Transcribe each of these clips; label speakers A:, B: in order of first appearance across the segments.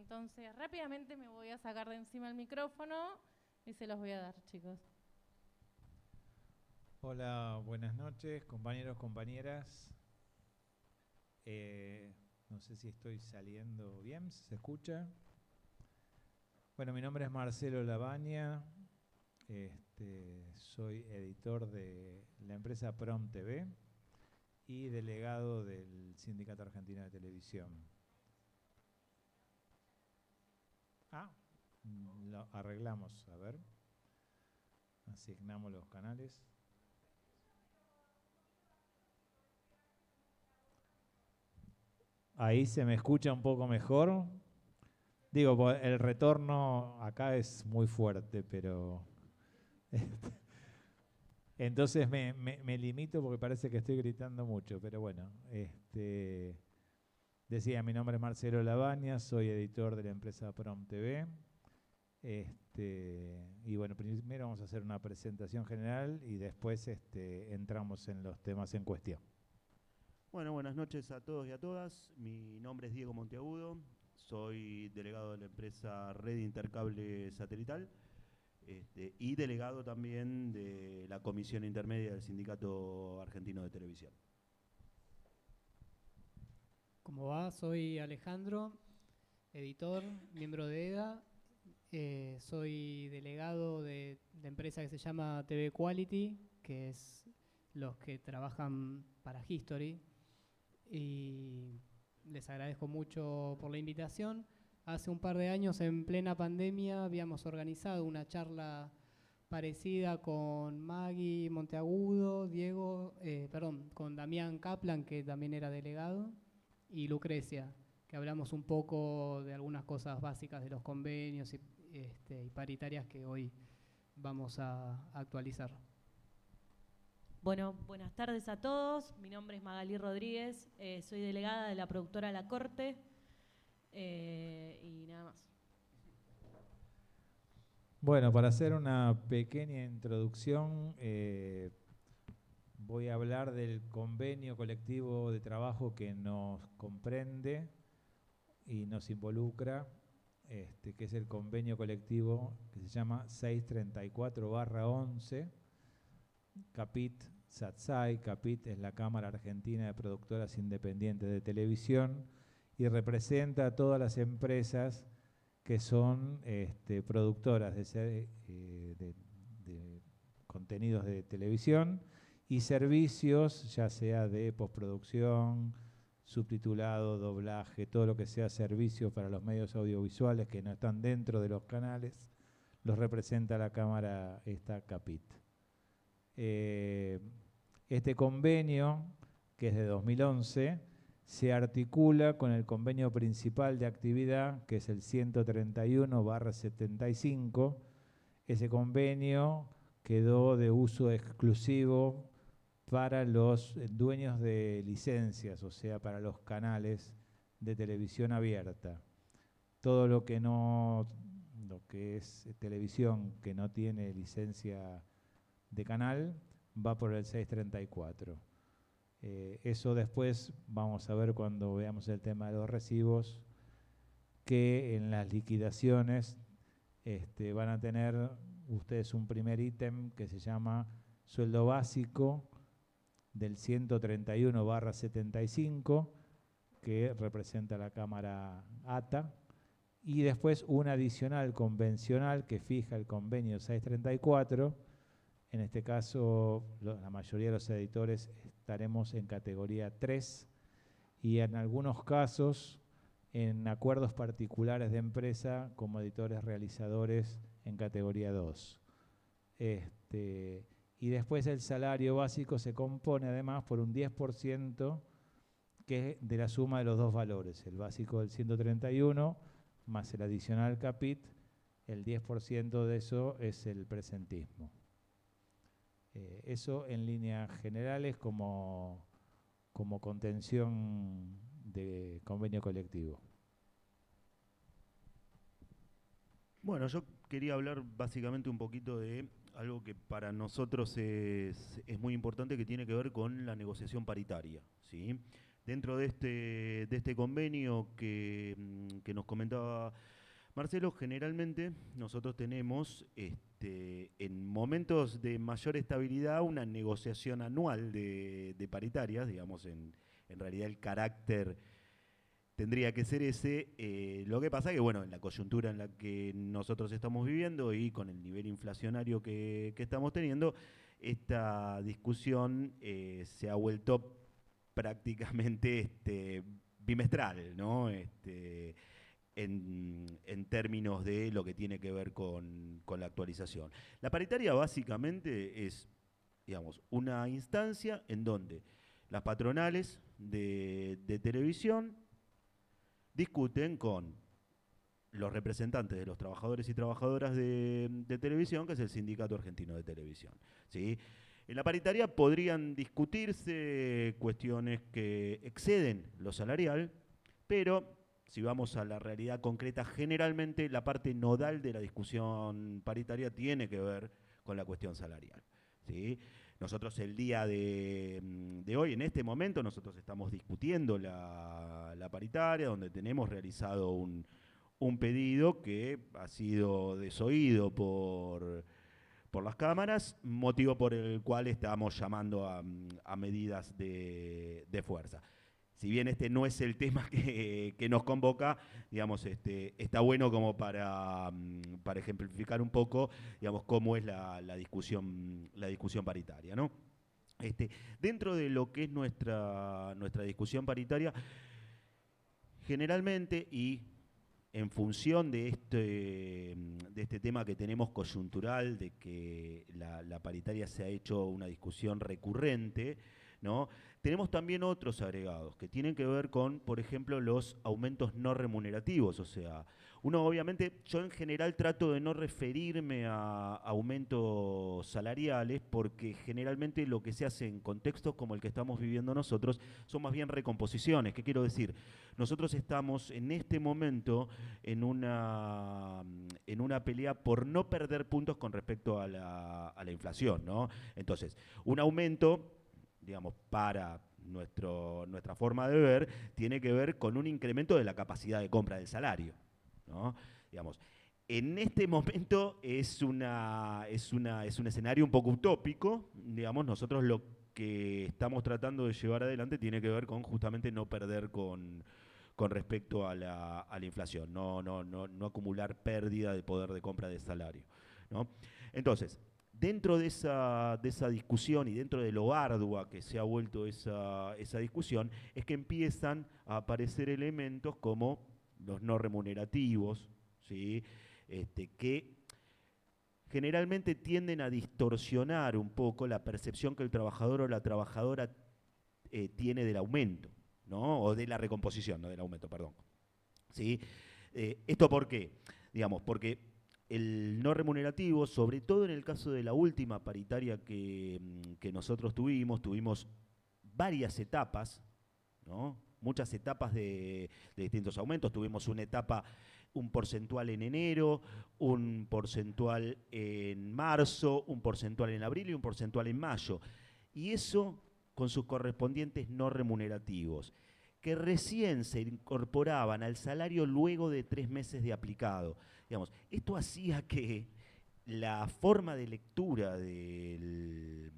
A: Entonces, rápidamente me voy a sacar de encima el micrófono y se los voy a dar, chicos.
B: Hola, buenas noches, compañeros, compañeras. No sé si estoy saliendo bien, ¿se escucha? Bueno, mi nombre es Marcelo Labaña, soy editor de la empresa Prom TV y delegado del Sindicato Argentino de Televisión. Lo arreglamos, a ver. Asignamos los canales. Ahí se me escucha un poco mejor. Digo, el retorno acá es muy fuerte, pero entonces me limito porque parece que estoy gritando mucho, pero bueno, decía, mi nombre es Marcelo Labaña, soy editor de la empresa Prom TV. Y bueno, primero vamos a hacer una presentación general y después entramos en los temas en cuestión.
C: Bueno, buenas noches a todos y a todas. Mi nombre es Diego Monteagudo, soy delegado de la empresa Red Intercable Satelital y delegado también de la Comisión Intermedia del Sindicato Argentino de Televisión.
D: ¿Cómo va? Soy Alejandro, editor, miembro de EDA. Soy delegado de la empresa que se llama TV Quality, que es los que trabajan para History. Y les agradezco mucho por la invitación. Hace un par de años, en plena pandemia, habíamos organizado una charla parecida con Maggie Monteagudo, con Damián Kaplan, que también era delegado, y Lucrecia, que hablamos un poco de algunas cosas básicas de los convenios y paritarias que hoy vamos a actualizar.
E: Bueno, buenas tardes a todos. Mi nombre es Magalí Rodríguez, soy delegada de la productora La Corte y nada más.
B: Bueno, para hacer una pequeña introducción, voy a hablar del convenio colectivo de trabajo que nos comprende y nos involucra, que es el convenio colectivo que se llama 634/11, CAPIT SATSAI. CAPIT es la Cámara Argentina de Productoras Independientes de Televisión y representa a todas las empresas que son productoras de contenidos de televisión y servicios, ya sea de postproducción, subtitulado, doblaje, todo lo que sea servicio para los medios audiovisuales que no están dentro de los canales, los representa la Cámara, esta CAPIT. Este convenio, que es de 2011, se articula con el convenio principal de actividad, que es el 131/75. Ese convenio quedó de uso exclusivo para los dueños de licencias, o sea, para los canales de televisión abierta. Todo lo que es televisión que no tiene licencia de canal va por el 634. Eso después vamos a ver cuando veamos el tema de los recibos, que en las liquidaciones van a tener ustedes un primer ítem que se llama sueldo básico del 131/75, que representa la Cámara ATA, y después un adicional convencional que fija el convenio 634. En este caso, la mayoría de los editores estaremos en categoría 3 y en algunos casos en acuerdos particulares de empresa como editores realizadores en categoría 2. Y después el salario básico se compone además por un 10% que es de la suma de los dos valores, el básico del 131 más el adicional CAPIT, el 10% de eso es el presentismo. Eso en líneas generales como contención de convenio colectivo.
C: Bueno, yo quería hablar básicamente un poquito de algo que para nosotros es muy importante, que tiene que ver con la negociación paritaria, ¿sí? dentro de este convenio que nos comentaba Marcelo, generalmente nosotros tenemos en momentos de mayor estabilidad una negociación anual de paritarias, digamos, en realidad el carácter tendría que ser ese. Lo que pasa es que, bueno, en la coyuntura en la que nosotros estamos viviendo y con el nivel inflacionario que estamos teniendo, esta discusión se ha vuelto prácticamente bimestral, ¿no? En términos de lo que tiene que ver con la actualización. La paritaria básicamente es, digamos, una instancia en donde las patronales de televisión discuten con los representantes de los trabajadores y trabajadoras de televisión, que es el Sindicato Argentino de Televisión, ¿sí? En la paritaria podrían discutirse cuestiones que exceden lo salarial, pero si vamos a la realidad concreta, generalmente la parte nodal de la discusión paritaria tiene que ver con la cuestión salarial, ¿sí? Nosotros el día de hoy, en este momento, nosotros estamos discutiendo la paritaria, donde tenemos realizado un pedido que ha sido desoído por las cámaras, motivo por el cual estamos llamando a medidas de fuerza. Si bien este no es el tema que nos convoca, digamos, está bueno como para ejemplificar un poco, digamos, cómo es la discusión paritaria, ¿no? Dentro de lo que es nuestra discusión paritaria, generalmente y en función de este tema que tenemos coyuntural, de que la paritaria se ha hecho una discusión recurrente, ¿no? Tenemos también otros agregados que tienen que ver con, por ejemplo, los aumentos no remunerativos. O sea, uno obviamente, yo en general trato de no referirme a aumentos salariales porque generalmente lo que se hace en contextos como el que estamos viviendo nosotros son más bien recomposiciones. ¿Qué quiero decir? Nosotros estamos en este momento en una pelea por no perder puntos con respecto a la inflación, ¿no? Entonces, un aumento, digamos, para nuestra forma de ver, tiene que ver con un incremento de la capacidad de compra del salario, ¿no? Digamos, en este momento es un escenario un poco utópico, digamos, nosotros lo que estamos tratando de llevar adelante tiene que ver con justamente no perder con respecto a la inflación, no acumular pérdida de poder de compra de salario, ¿no? Entonces, dentro de esa discusión y dentro de lo ardua que se ha vuelto esa discusión, es que empiezan a aparecer elementos como los no remunerativos, ¿sí? Que generalmente tienden a distorsionar un poco la percepción que el trabajador o la trabajadora tiene del aumento, ¿no? O de la recomposición, no del aumento, perdón, ¿sí? ¿Esto por qué? Digamos, porque el no remunerativo, sobre todo en el caso de la última paritaria que nosotros tuvimos varias etapas, ¿no? Muchas etapas de distintos aumentos. Tuvimos una etapa, un porcentual en enero, un porcentual en marzo, un porcentual en abril y un porcentual en mayo. Y eso con sus correspondientes no remunerativos, que recién se incorporaban al salario luego de 3 meses de aplicado. Digamos, esto hacía que la forma de lectura del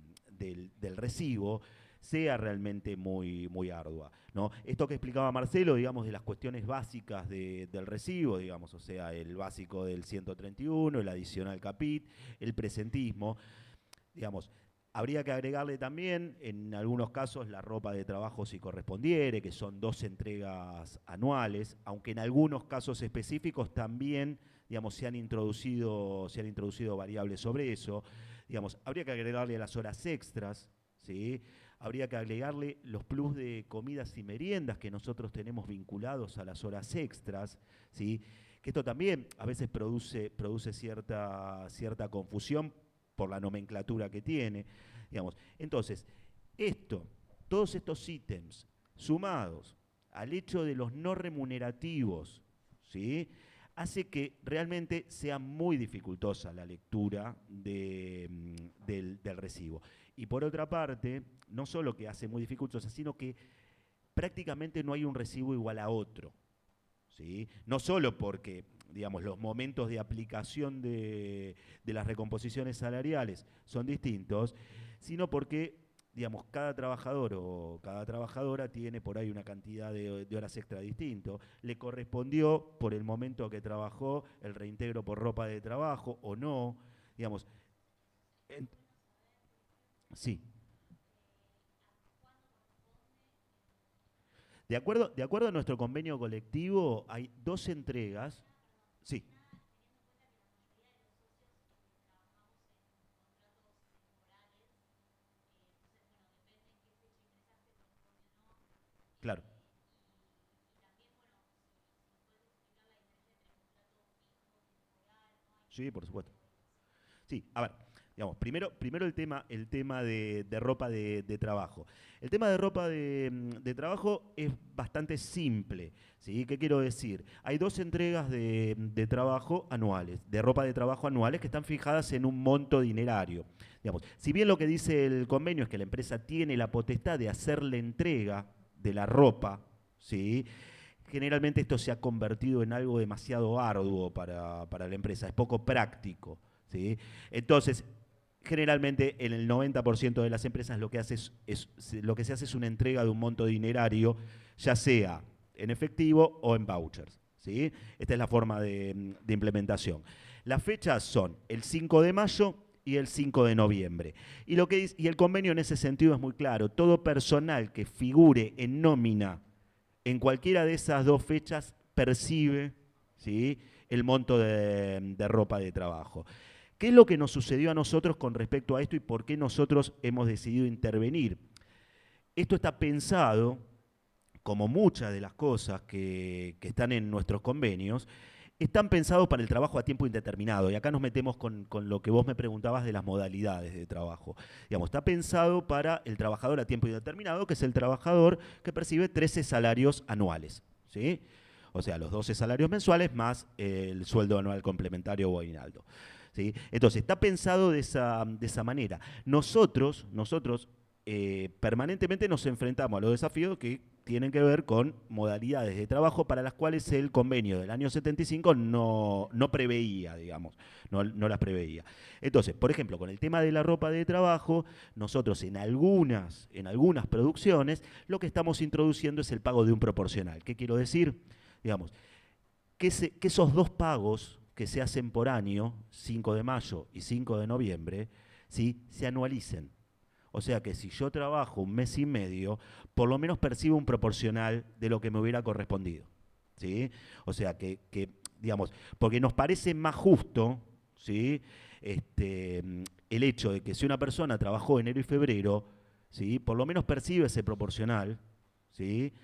C: recibo sea realmente muy, muy ardua, ¿no? Esto que explicaba Marcelo, digamos, de las cuestiones básicas del recibo, digamos, o sea, el básico del 131, el adicional capit, el presentismo, digamos, habría que agregarle también, en algunos casos, la ropa de trabajo si correspondiere, que son 2 entregas anuales, aunque en algunos casos específicos también, digamos, se han introducido variables sobre eso. Digamos, habría que agregarle a las horas extras, ¿sí? Habría que agregarle los plus de comidas y meriendas que nosotros tenemos vinculados a las horas extras, ¿sí? Que esto también a veces produce cierta confusión por la nomenclatura que tiene, digamos. Entonces, todos estos ítems sumados al hecho de los no remunerativos, ¿sí? Hace que realmente sea muy dificultosa la lectura del recibo. Y por otra parte, no solo que hace muy dificultosa, sino que prácticamente no hay un recibo igual a otro, ¿sí? No solo porque, digamos, los momentos de aplicación de las recomposiciones salariales son distintos, sino porque, digamos, cada trabajador o cada trabajadora tiene por ahí una cantidad de horas extra distinto. Le correspondió, por el momento que trabajó, el reintegro por ropa de trabajo o no, digamos. Sí. De acuerdo a nuestro convenio colectivo, hay 2 entregas. Sí. Claro. Sí, por supuesto. Sí, a ver, digamos, primero el tema de ropa de trabajo. El tema de ropa de trabajo es bastante simple, ¿sí? ¿Qué quiero decir? Hay 2 entregas de trabajo anuales, de ropa de trabajo anuales que están fijadas en un monto dinerario. Digamos, si bien lo que dice el convenio es que la empresa tiene la potestad de hacer la entrega de la ropa, ¿sí? Generalmente esto se ha convertido en algo demasiado arduo para la empresa, es poco práctico, ¿sí? Entonces, generalmente en el 90% de las empresas lo que lo que se hace es una entrega de un monto dinerario, ya sea en efectivo o en vouchers, ¿sí? Esta es la forma de implementación. Las fechas son el 5 de mayo y el 5 de noviembre. Y el convenio en ese sentido es muy claro. Todo personal que figure en nómina en cualquiera de esas 2 fechas percibe, ¿sí?, el monto de ropa de trabajo. ¿Qué es lo que nos sucedió a nosotros con respecto a esto y por qué nosotros hemos decidido intervenir? Esto está pensado, como muchas de las cosas que están en nuestros convenios, están pensados para el trabajo a tiempo indeterminado. Y acá nos metemos con lo que vos me preguntabas de las modalidades de trabajo. Digamos, está pensado para el trabajador a tiempo indeterminado, que es el trabajador que percibe 13 salarios anuales, ¿sí? O sea, los 12 salarios mensuales más el sueldo anual complementario o aguinaldo, ¿sí? Entonces, está pensado de esa manera. Nosotros permanentemente nos enfrentamos a los desafíos que tienen que ver con modalidades de trabajo para las cuales el convenio del año 75 no preveía, digamos, no las preveía. Entonces, por ejemplo, con el tema de la ropa de trabajo, nosotros en algunas producciones lo que estamos introduciendo es el pago de un proporcional. ¿Qué quiero decir? Digamos, que esos 2 pagos que se hacen por año, 5 de mayo y 5 de noviembre, ¿sí?, se anualicen. O sea que si yo trabajo un mes y medio, por lo menos percibo un proporcional de lo que me hubiera correspondido, ¿sí? O sea que digamos, porque nos parece más justo, ¿sí?, el hecho de que si una persona trabajó enero y febrero, ¿sí?, por lo menos percibe ese proporcional, ¿sí?,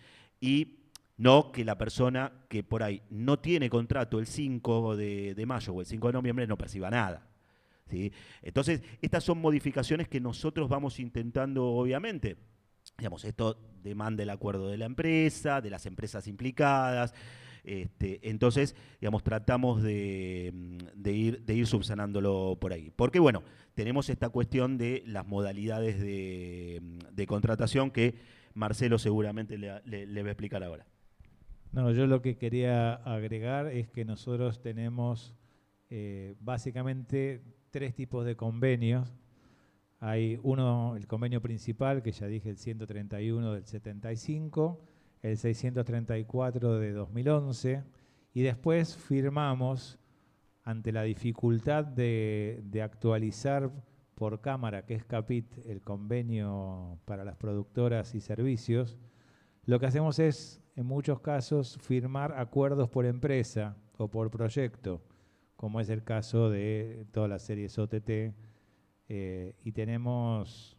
C: y no que la persona que por ahí no tiene contrato el 5 de mayo o el 5 de noviembre no perciba nada, ¿sí? Entonces, estas son modificaciones que nosotros vamos intentando, obviamente. Digamos, esto demanda el acuerdo de la empresa, de las empresas implicadas. Entonces, digamos, tratamos de ir subsanándolo por ahí. Porque, bueno, tenemos esta cuestión de las modalidades de contratación que Marcelo seguramente le va a explicar ahora.
B: No, yo lo que quería agregar es que nosotros tenemos básicamente 3 tipos de convenios. Hay uno, el convenio principal, que ya dije, el 131 del 75, el 634 de 2011, y después firmamos, ante la dificultad de actualizar por cámara, que es CAPIT, el convenio para las productoras y servicios, lo que hacemos es, en muchos casos, firmar acuerdos por empresa o por proyecto, como es el caso de todas las series OTT, y tenemos,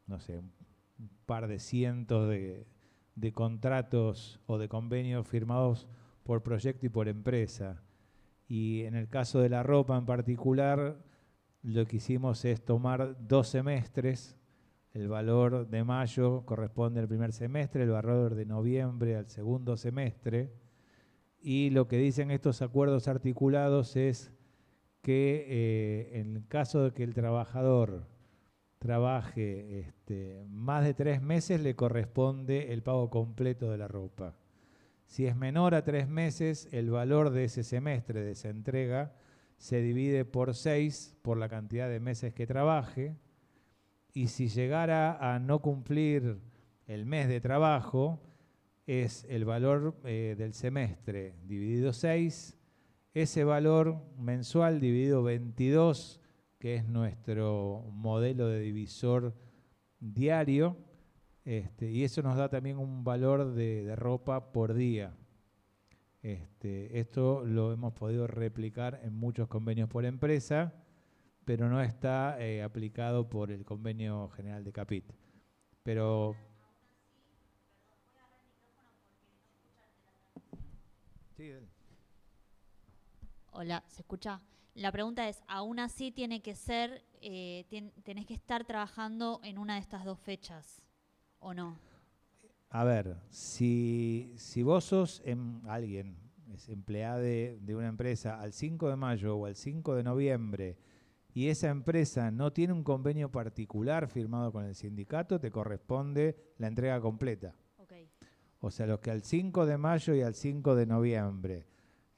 B: no sé, un par de cientos de contratos o de convenios firmados por proyecto y por empresa. Y en el caso de la ropa en particular, lo que hicimos es tomar 2 semestres. El valor de mayo corresponde al primer semestre, el valor de noviembre al segundo semestre. Y lo que dicen estos acuerdos articulados es que en el caso de que el trabajador trabaje más de 3 meses, le corresponde el pago completo de la ropa. Si es menor a 3 meses, el valor de ese semestre de esa entrega se divide por 6 por la cantidad de meses que trabaje, y si llegara a no cumplir el mes de trabajo, es el valor del semestre dividido 6, ese valor mensual dividido 22, que es nuestro modelo de divisor diario, y eso nos da también un valor de ropa por día. Esto lo hemos podido replicar en muchos convenios por empresa, pero no está aplicado por el Convenio General de Capit. Pero sí,
F: Hola, ¿se escucha? La pregunta es, aún así tiene que ser, tenés que estar trabajando en una de estas 2 fechas, ¿o no?
B: a ver, si vos sos alguien, es empleado de una empresa al 5 de mayo o al 5 de noviembre, y esa empresa no tiene un convenio particular firmado con el sindicato, te corresponde la entrega completa.
F: Okay.
B: O sea, los que al 5 de mayo y al 5 de noviembre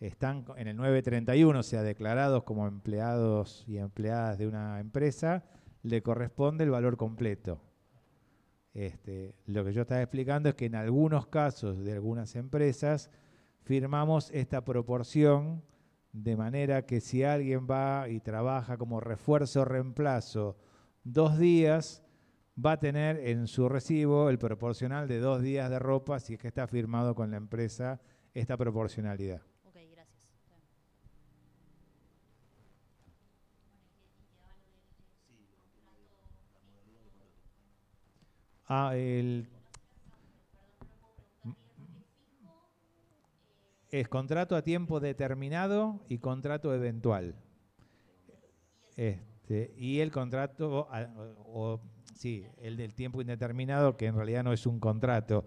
B: están en el 931, o sea, declarados como empleados y empleadas de una empresa, le corresponde el valor completo. Lo que yo estaba explicando es que en algunos casos de algunas empresas firmamos esta proporción, de manera que si alguien va y trabaja como refuerzo o reemplazo 2 días, va a tener en su recibo el proporcional de 2 días de ropa, si es que está firmado con la empresa esta proporcionalidad.
F: Ok, gracias.
B: Es contrato a tiempo determinado y contrato eventual. Y el contrato, sí, el del tiempo indeterminado, que en realidad no es un contrato.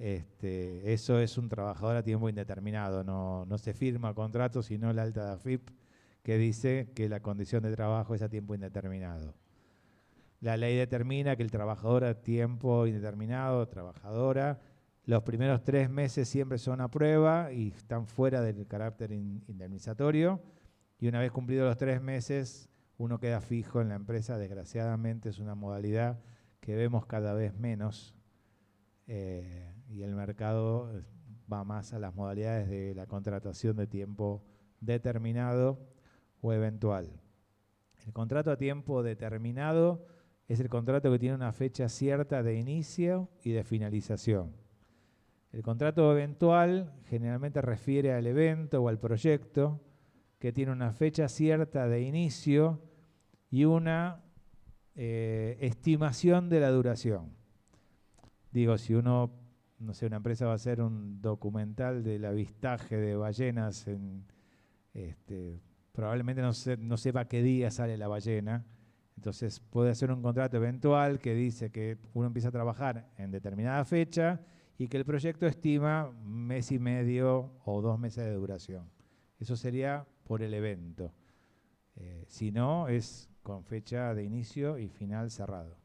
B: Eso es un trabajador a tiempo indeterminado. No se firma contrato, sino la alta de AFIP, que dice que la condición de trabajo es a tiempo indeterminado. La ley determina que el trabajador a tiempo indeterminado, trabajadora, los primeros 3 meses siempre son a prueba y están fuera del carácter indemnizatorio, y una vez cumplidos los 3 meses, uno queda fijo en la empresa. Desgraciadamente es una modalidad que vemos cada vez menos, y el mercado va más a las modalidades de la contratación de tiempo determinado o eventual. El contrato a tiempo determinado es el contrato que tiene una fecha cierta de inicio y de finalización. El contrato eventual generalmente refiere al evento o al proyecto que tiene una fecha cierta de inicio y una estimación de la duración. Digo, si uno, no sé, una empresa va a hacer un documental del avistaje de ballenas, probablemente no sepa qué día sale la ballena. Entonces puede hacer un contrato eventual que dice que uno empieza a trabajar en determinada fecha y que el proyecto estima 1 mes y medio o 2 meses de duración. Eso sería por el evento. Si no, es con fecha de inicio y final cerrado.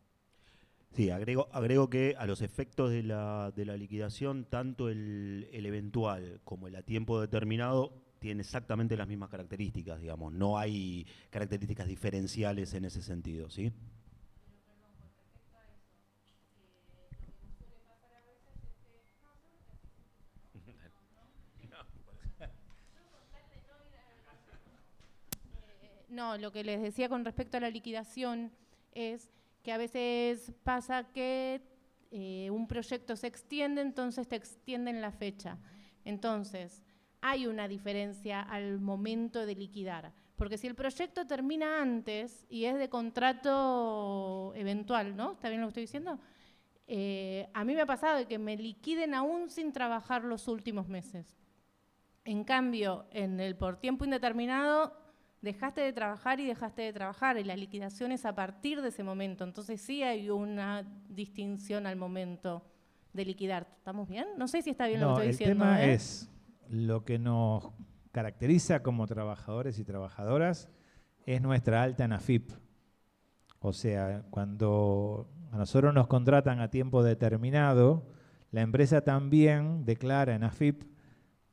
C: Sí, agrego que a los efectos de la liquidación, tanto el eventual como el a tiempo determinado tiene exactamente las mismas características, digamos. No hay características diferenciales en ese sentido, ¿sí?
A: No, lo que les decía con respecto a la liquidación es que a veces pasa que un proyecto se extiende, entonces te extienden la fecha. Entonces, hay una diferencia al momento de liquidar, porque si el proyecto termina antes y es de contrato eventual, ¿no? ¿Está bien lo que estoy diciendo? A mí me ha pasado de que me liquiden aún sin trabajar los últimos meses. En cambio, en el por tiempo indeterminado, dejaste de trabajar y la liquidación es a partir de ese momento. Entonces sí hay una distinción al momento de liquidar. ¿Estamos bien? No sé si está bien lo que estoy diciendo.
B: El tema es lo que nos caracteriza como trabajadores y trabajadoras es nuestra alta en AFIP. O sea, cuando a nosotros nos contratan a tiempo determinado, la empresa también declara en AFIP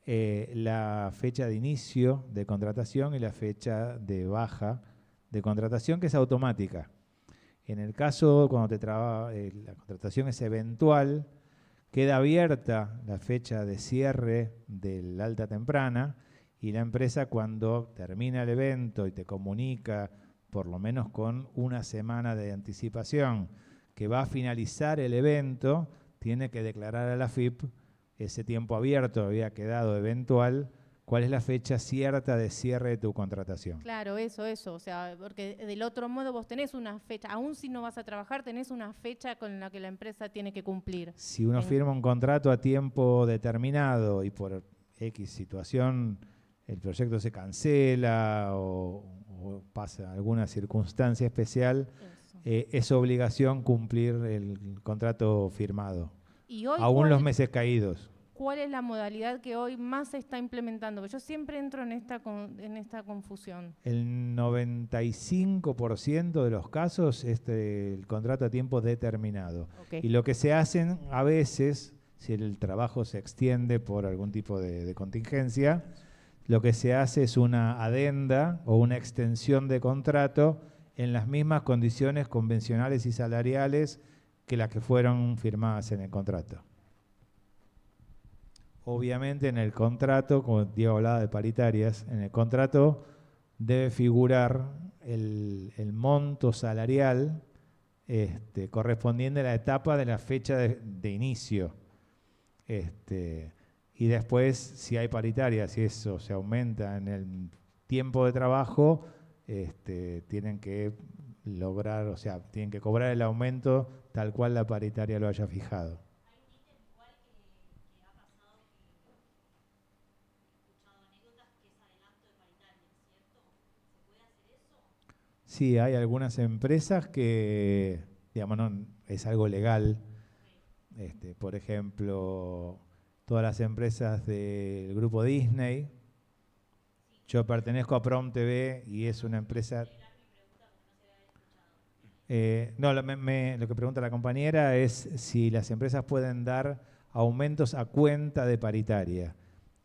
B: la fecha de inicio de contratación y la fecha de baja de contratación, que es automática. En el caso cuando la contratación es eventual, queda abierta la fecha de cierre del alta temprana y la empresa, cuando termina el evento y te comunica por lo menos con una semana de anticipación que va a finalizar el evento, tiene que declarar a la AFIP ese tiempo abierto, había quedado eventual, cuál es la fecha cierta de cierre de tu contratación.
A: Claro, eso, o sea, porque del otro modo vos tenés una fecha, aún si no vas a trabajar, tenés una fecha con la que la empresa tiene que cumplir.
B: Si uno firma un contrato a tiempo determinado y por X situación el proyecto se cancela o pasa alguna circunstancia especial, es obligación cumplir el contrato firmado,
A: ¿Y hoy
B: aún los meses caídos.
A: cuál es la modalidad que hoy más se está implementando? Porque yo siempre entro en esta confusión.
B: El 95% de los casos es el contrato a tiempo determinado.
A: Okay.
B: Y lo que se hacen a veces, si el trabajo se extiende por algún tipo de contingencia, lo que se hace es una adenda o una extensión de contrato en las mismas condiciones convencionales y salariales que las que fueron firmadas en el contrato. Obviamente en el contrato, como Diego hablaba de paritarias, en el contrato debe figurar el monto salarial correspondiente a la etapa de la fecha de inicio. Y después, si hay paritarias, si eso se aumenta en el tiempo de trabajo, tienen que lograr, o sea, tienen que cobrar el aumento tal cual la paritaria lo haya fijado. Sí, hay algunas empresas que, digamos, no, es algo legal. Por ejemplo, todas las empresas del grupo Disney. Yo pertenezco a Prom TV y es una empresa... no, lo que pregunta la compañera es si las empresas pueden dar aumentos a cuenta de paritaria.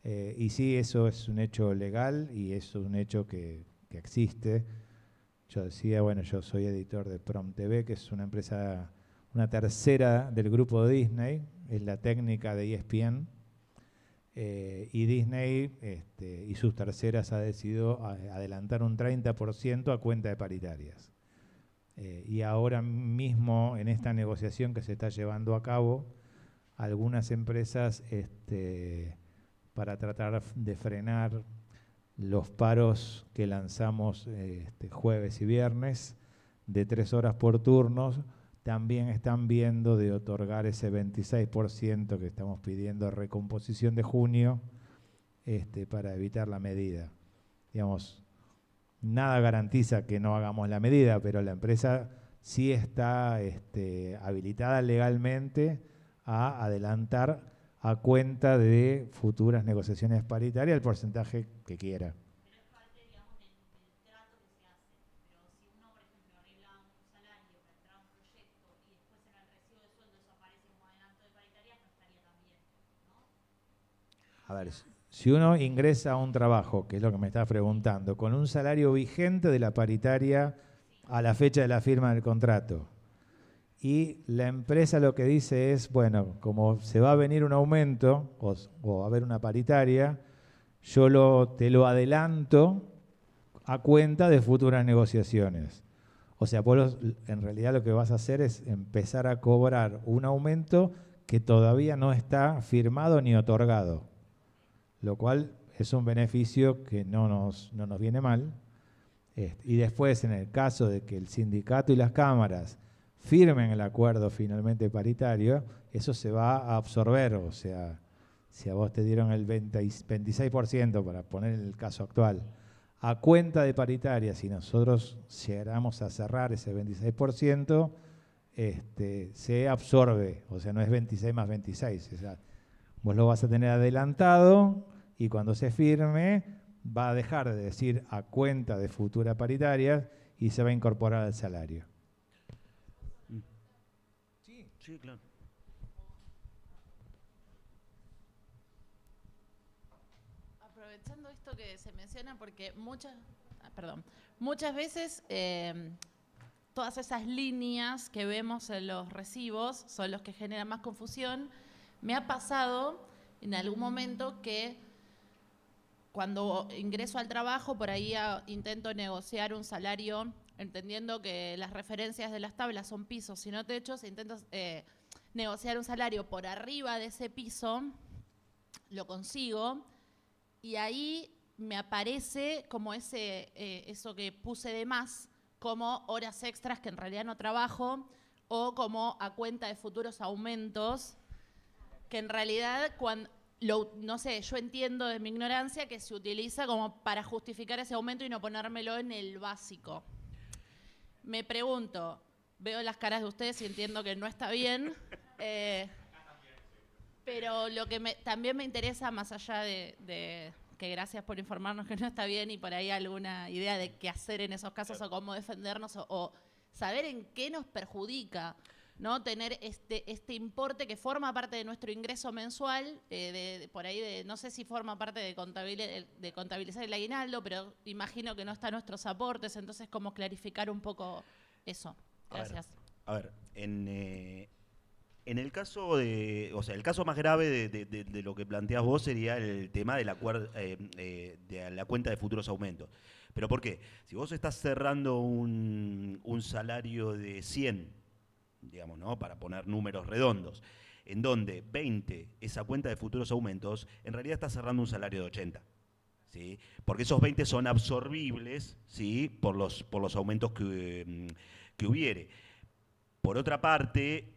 B: Y sí, eso es un hecho legal y eso es un hecho que existe. Yo decía, bueno, yo soy editor de Prom TV, que es una empresa, una tercera del grupo Disney, es la técnica de ESPN. Y Disney y sus terceras ha decidido adelantar un 30% a cuenta de paritarias. Y ahora mismo, en esta negociación que se está llevando a cabo, algunas empresas, para tratar de frenar los paros que lanzamos jueves y viernes, de 3 horas por turnos, también están viendo de otorgar ese 26% que estamos pidiendo de recomposición de junio para evitar la medida. Digamos, nada garantiza que no hagamos la medida, pero la empresa sí está habilitada legalmente a adelantar a cuenta de futuras negociaciones paritarias el porcentaje que quiera.
F: Pero es parte, digamos, del trato que se hace. Pero si uno, por ejemplo, arregla un salario para entrar a un proyecto y después en el recibo de sueldo eso aparece como adelanto de paritarias, no estaría tan bien, ¿no?
B: A ver, si uno ingresa a un trabajo, que es lo que me estás preguntando, con un salario vigente de la paritaria a la fecha de la firma del contrato, y la empresa lo que dice es, bueno, como se va a venir un aumento o va a haber una paritaria, yo te lo adelanto a cuenta de futuras negociaciones. O sea, vos en realidad lo que vas a hacer es empezar a cobrar un aumento que todavía no está firmado ni otorgado, lo cual es un beneficio que no nos viene mal. Y después, en el caso de que el sindicato y las cámaras firmen el acuerdo finalmente paritario, eso se va a absorber. O sea, si a vos te dieron el 26%, para poner el caso actual, a cuenta de paritaria, si nosotros llegáramos a cerrar ese 26%, se absorbe. O sea, no es 26 más 26. O sea, vos lo vas a tener adelantado y cuando se firme va a dejar de decir a cuenta de futura paritaria y se va a incorporar al salario.
C: Sí, claro.
G: Aprovechando esto que se menciona, porque muchas veces todas esas líneas que vemos en los recibos son los que generan más confusión. Me ha pasado en algún momento que cuando ingreso al trabajo, por ahí intento negociar un salario, entendiendo que las referencias de las tablas son pisos y no techos, intento negociar un salario por arriba de ese piso, lo consigo, y ahí me aparece como eso que puse de más, como horas extras que en realidad no trabajo, o como a cuenta de futuros aumentos, que en realidad no sé, yo entiendo de mi ignorancia que se utiliza como para justificar ese aumento y no ponérmelo en el básico. Me pregunto, veo las caras de ustedes y entiendo que no está bien, pero lo que también me interesa, más allá de que gracias por informarnos que no está bien y por ahí alguna idea de qué hacer en esos casos o cómo defendernos o saber en qué nos perjudica, ¿no? Tener este importe que forma parte de nuestro ingreso mensual, por ahí no sé si forma parte de contabilizar el aguinaldo, pero imagino que no está en nuestros aportes, entonces cómo clarificar un poco eso. Gracias.
C: A ver, en el caso el caso más grave de lo que planteás vos sería el tema de la cuenta de futuros aumentos. ¿Pero por qué? Si vos estás cerrando un salario de 100, digamos, ¿no? Para poner números redondos, en donde 20 esa cuenta de futuros aumentos, en realidad estás cerrando un salario de 80. ¿Sí? Porque esos 20 son absorbibles, ¿sí? por los aumentos que hubiere. Por otra parte,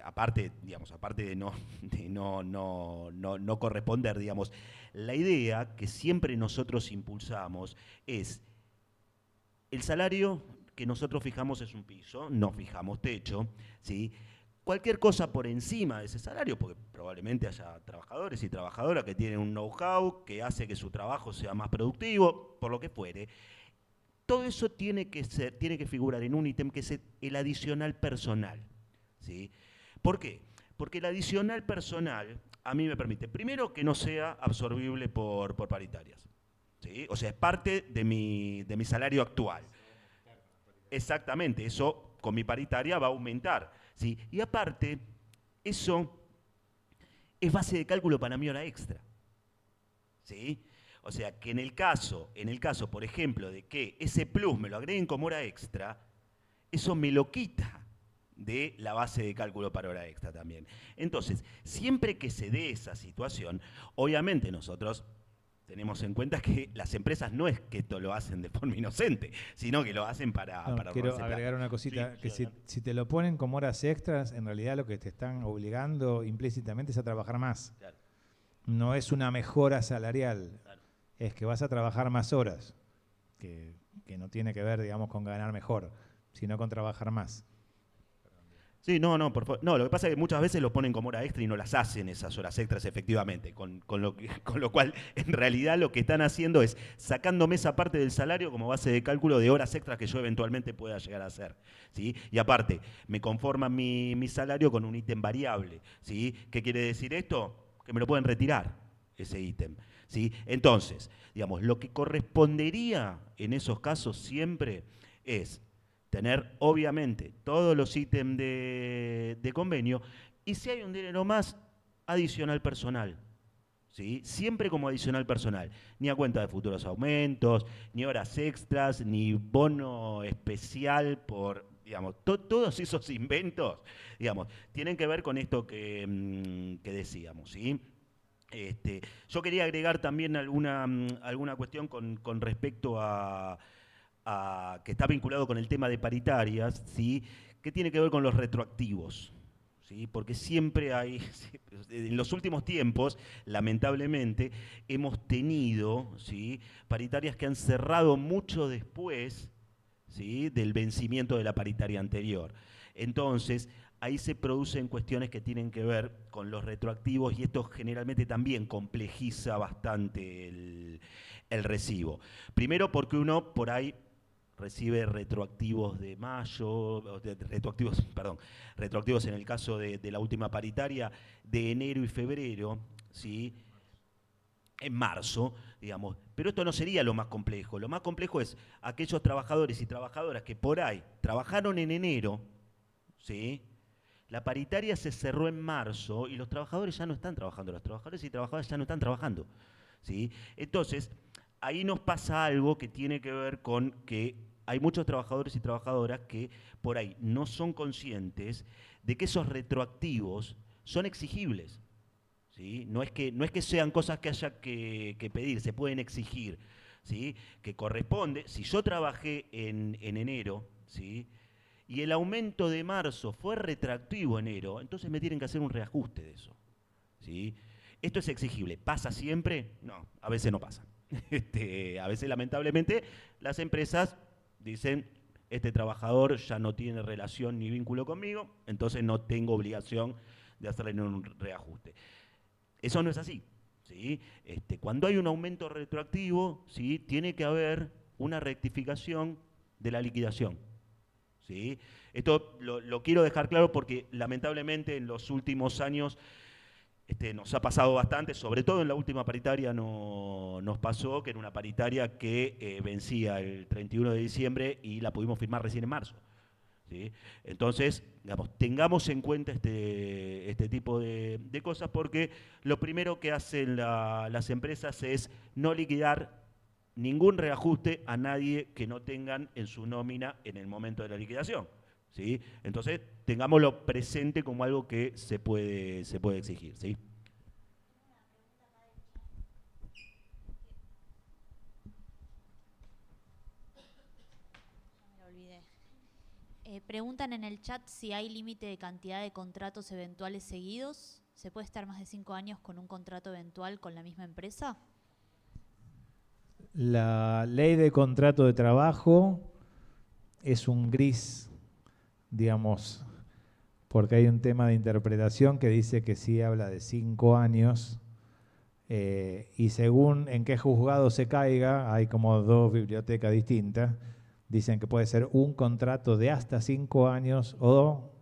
C: aparte de no corresponder, digamos, la idea que siempre nosotros impulsamos es el salario que nosotros fijamos es un piso, no fijamos techo, ¿sí? Cualquier cosa por encima de ese salario, porque probablemente haya trabajadores y trabajadoras que tienen un know-how que hace que su trabajo sea más productivo, por lo que fuere. Todo eso tiene que figurar en un ítem que es el adicional personal, ¿sí? ¿Por qué? Porque el adicional personal a mí me permite, primero, que no sea absorbible por paritarias, ¿sí? O sea, es parte de mi salario actual. Exactamente, eso con mi paritaria va a aumentar, ¿sí? Y aparte, eso es base de cálculo para mi hora extra, ¿sí? O sea, que en el caso, por ejemplo, de que ese plus me lo agreguen como hora extra, eso me lo quita de la base de cálculo para hora extra también. Entonces, siempre que se dé esa situación, obviamente nosotros tenemos en cuenta que las empresas no es que esto lo hacen de forma inocente, sino que lo hacen para
B: quiero agregar una cosita, sí, que si te lo ponen como horas extras, en realidad lo que te están obligando implícitamente es a trabajar más. Claro. No es una mejora salarial. Claro. Es que vas a trabajar más horas, que no tiene que ver, digamos, con ganar mejor, sino con trabajar más.
C: Sí, no, por favor. No, lo que pasa es que muchas veces lo ponen como hora extra y no las hacen esas horas extras efectivamente, con lo cual en realidad lo que están haciendo es sacándome esa parte del salario como base de cálculo de horas extras que yo eventualmente pueda llegar a hacer, ¿sí? Y aparte, me conforman mi salario con un ítem variable, ¿sí? ¿Qué quiere decir esto? Que me lo pueden retirar, ese ítem, ¿sí? Entonces, digamos, lo que correspondería en esos casos siempre es tener, obviamente, todos los ítems de convenio y si hay un dinero más, adicional personal, ¿sí? Siempre como adicional personal. Ni a cuenta de futuros aumentos, ni horas extras, ni bono especial por, digamos, todos esos inventos, digamos, tienen que ver con esto que decíamos, ¿sí? Yo quería agregar también alguna cuestión con respecto a que está vinculado con el tema de paritarias, ¿sí? Que tiene que ver con los retroactivos, ¿sí? Porque siempre hay, en los últimos tiempos, lamentablemente, hemos tenido, ¿sí? Paritarias que han cerrado mucho después, ¿sí? Del vencimiento de la paritaria anterior. Entonces, ahí se producen cuestiones que tienen que ver con los retroactivos y esto generalmente también complejiza bastante el recibo. Primero porque uno por ahí recibe retroactivos de mayo, retroactivos en el caso de la última paritaria de enero y febrero, ¿sí? En marzo, digamos. Pero esto no sería lo más complejo. Lo más complejo es aquellos trabajadores y trabajadoras que por ahí trabajaron en enero, ¿sí? La paritaria se cerró en marzo y los trabajadores ya no están trabajando, los trabajadores y trabajadoras ya no están trabajando, ¿sí? Entonces, ahí nos pasa algo que tiene que ver con que hay muchos trabajadores y trabajadoras que por ahí no son conscientes de que esos retroactivos son exigibles, ¿sí? No es que sean cosas que haya que pedir, se pueden exigir, ¿sí? Que corresponde, si yo trabajé en enero, ¿sí? Y el aumento de marzo fue retroactivo enero, entonces me tienen que hacer un reajuste de eso, ¿sí? ¿Esto es exigible? ¿Pasa siempre? No, a veces no pasa. A veces, lamentablemente, las empresas dicen, este trabajador ya no tiene relación ni vínculo conmigo, entonces no tengo obligación de hacerle un reajuste. Eso no es así, ¿sí? Cuando hay un aumento retroactivo, ¿sí? Tiene que haber una rectificación de la liquidación, ¿sí? Esto lo quiero dejar claro porque lamentablemente en los últimos años nos ha pasado bastante, sobre todo en la última paritaria nos pasó, que era una paritaria que vencía el 31 de diciembre y la pudimos firmar recién en marzo, ¿sí? Entonces, digamos, tengamos en cuenta este tipo de cosas porque lo primero que hacen las empresas es no liquidar ningún reajuste a nadie que no tengan en su nómina en el momento de la liquidación, ¿sí? Entonces, tengámoslo presente como algo que se puede exigir, ¿sí?
F: Me olvidé. Preguntan en el chat si hay límite de cantidad de contratos eventuales seguidos. ¿Se puede estar más de 5 años con un contrato eventual con la misma empresa?
B: La ley de contrato de trabajo es un gris, digamos, porque hay un tema de interpretación que dice que sí habla de 5 años y según en qué juzgado se caiga, hay como 2 bibliotecas distintas, dicen que puede ser un contrato de hasta 5 años o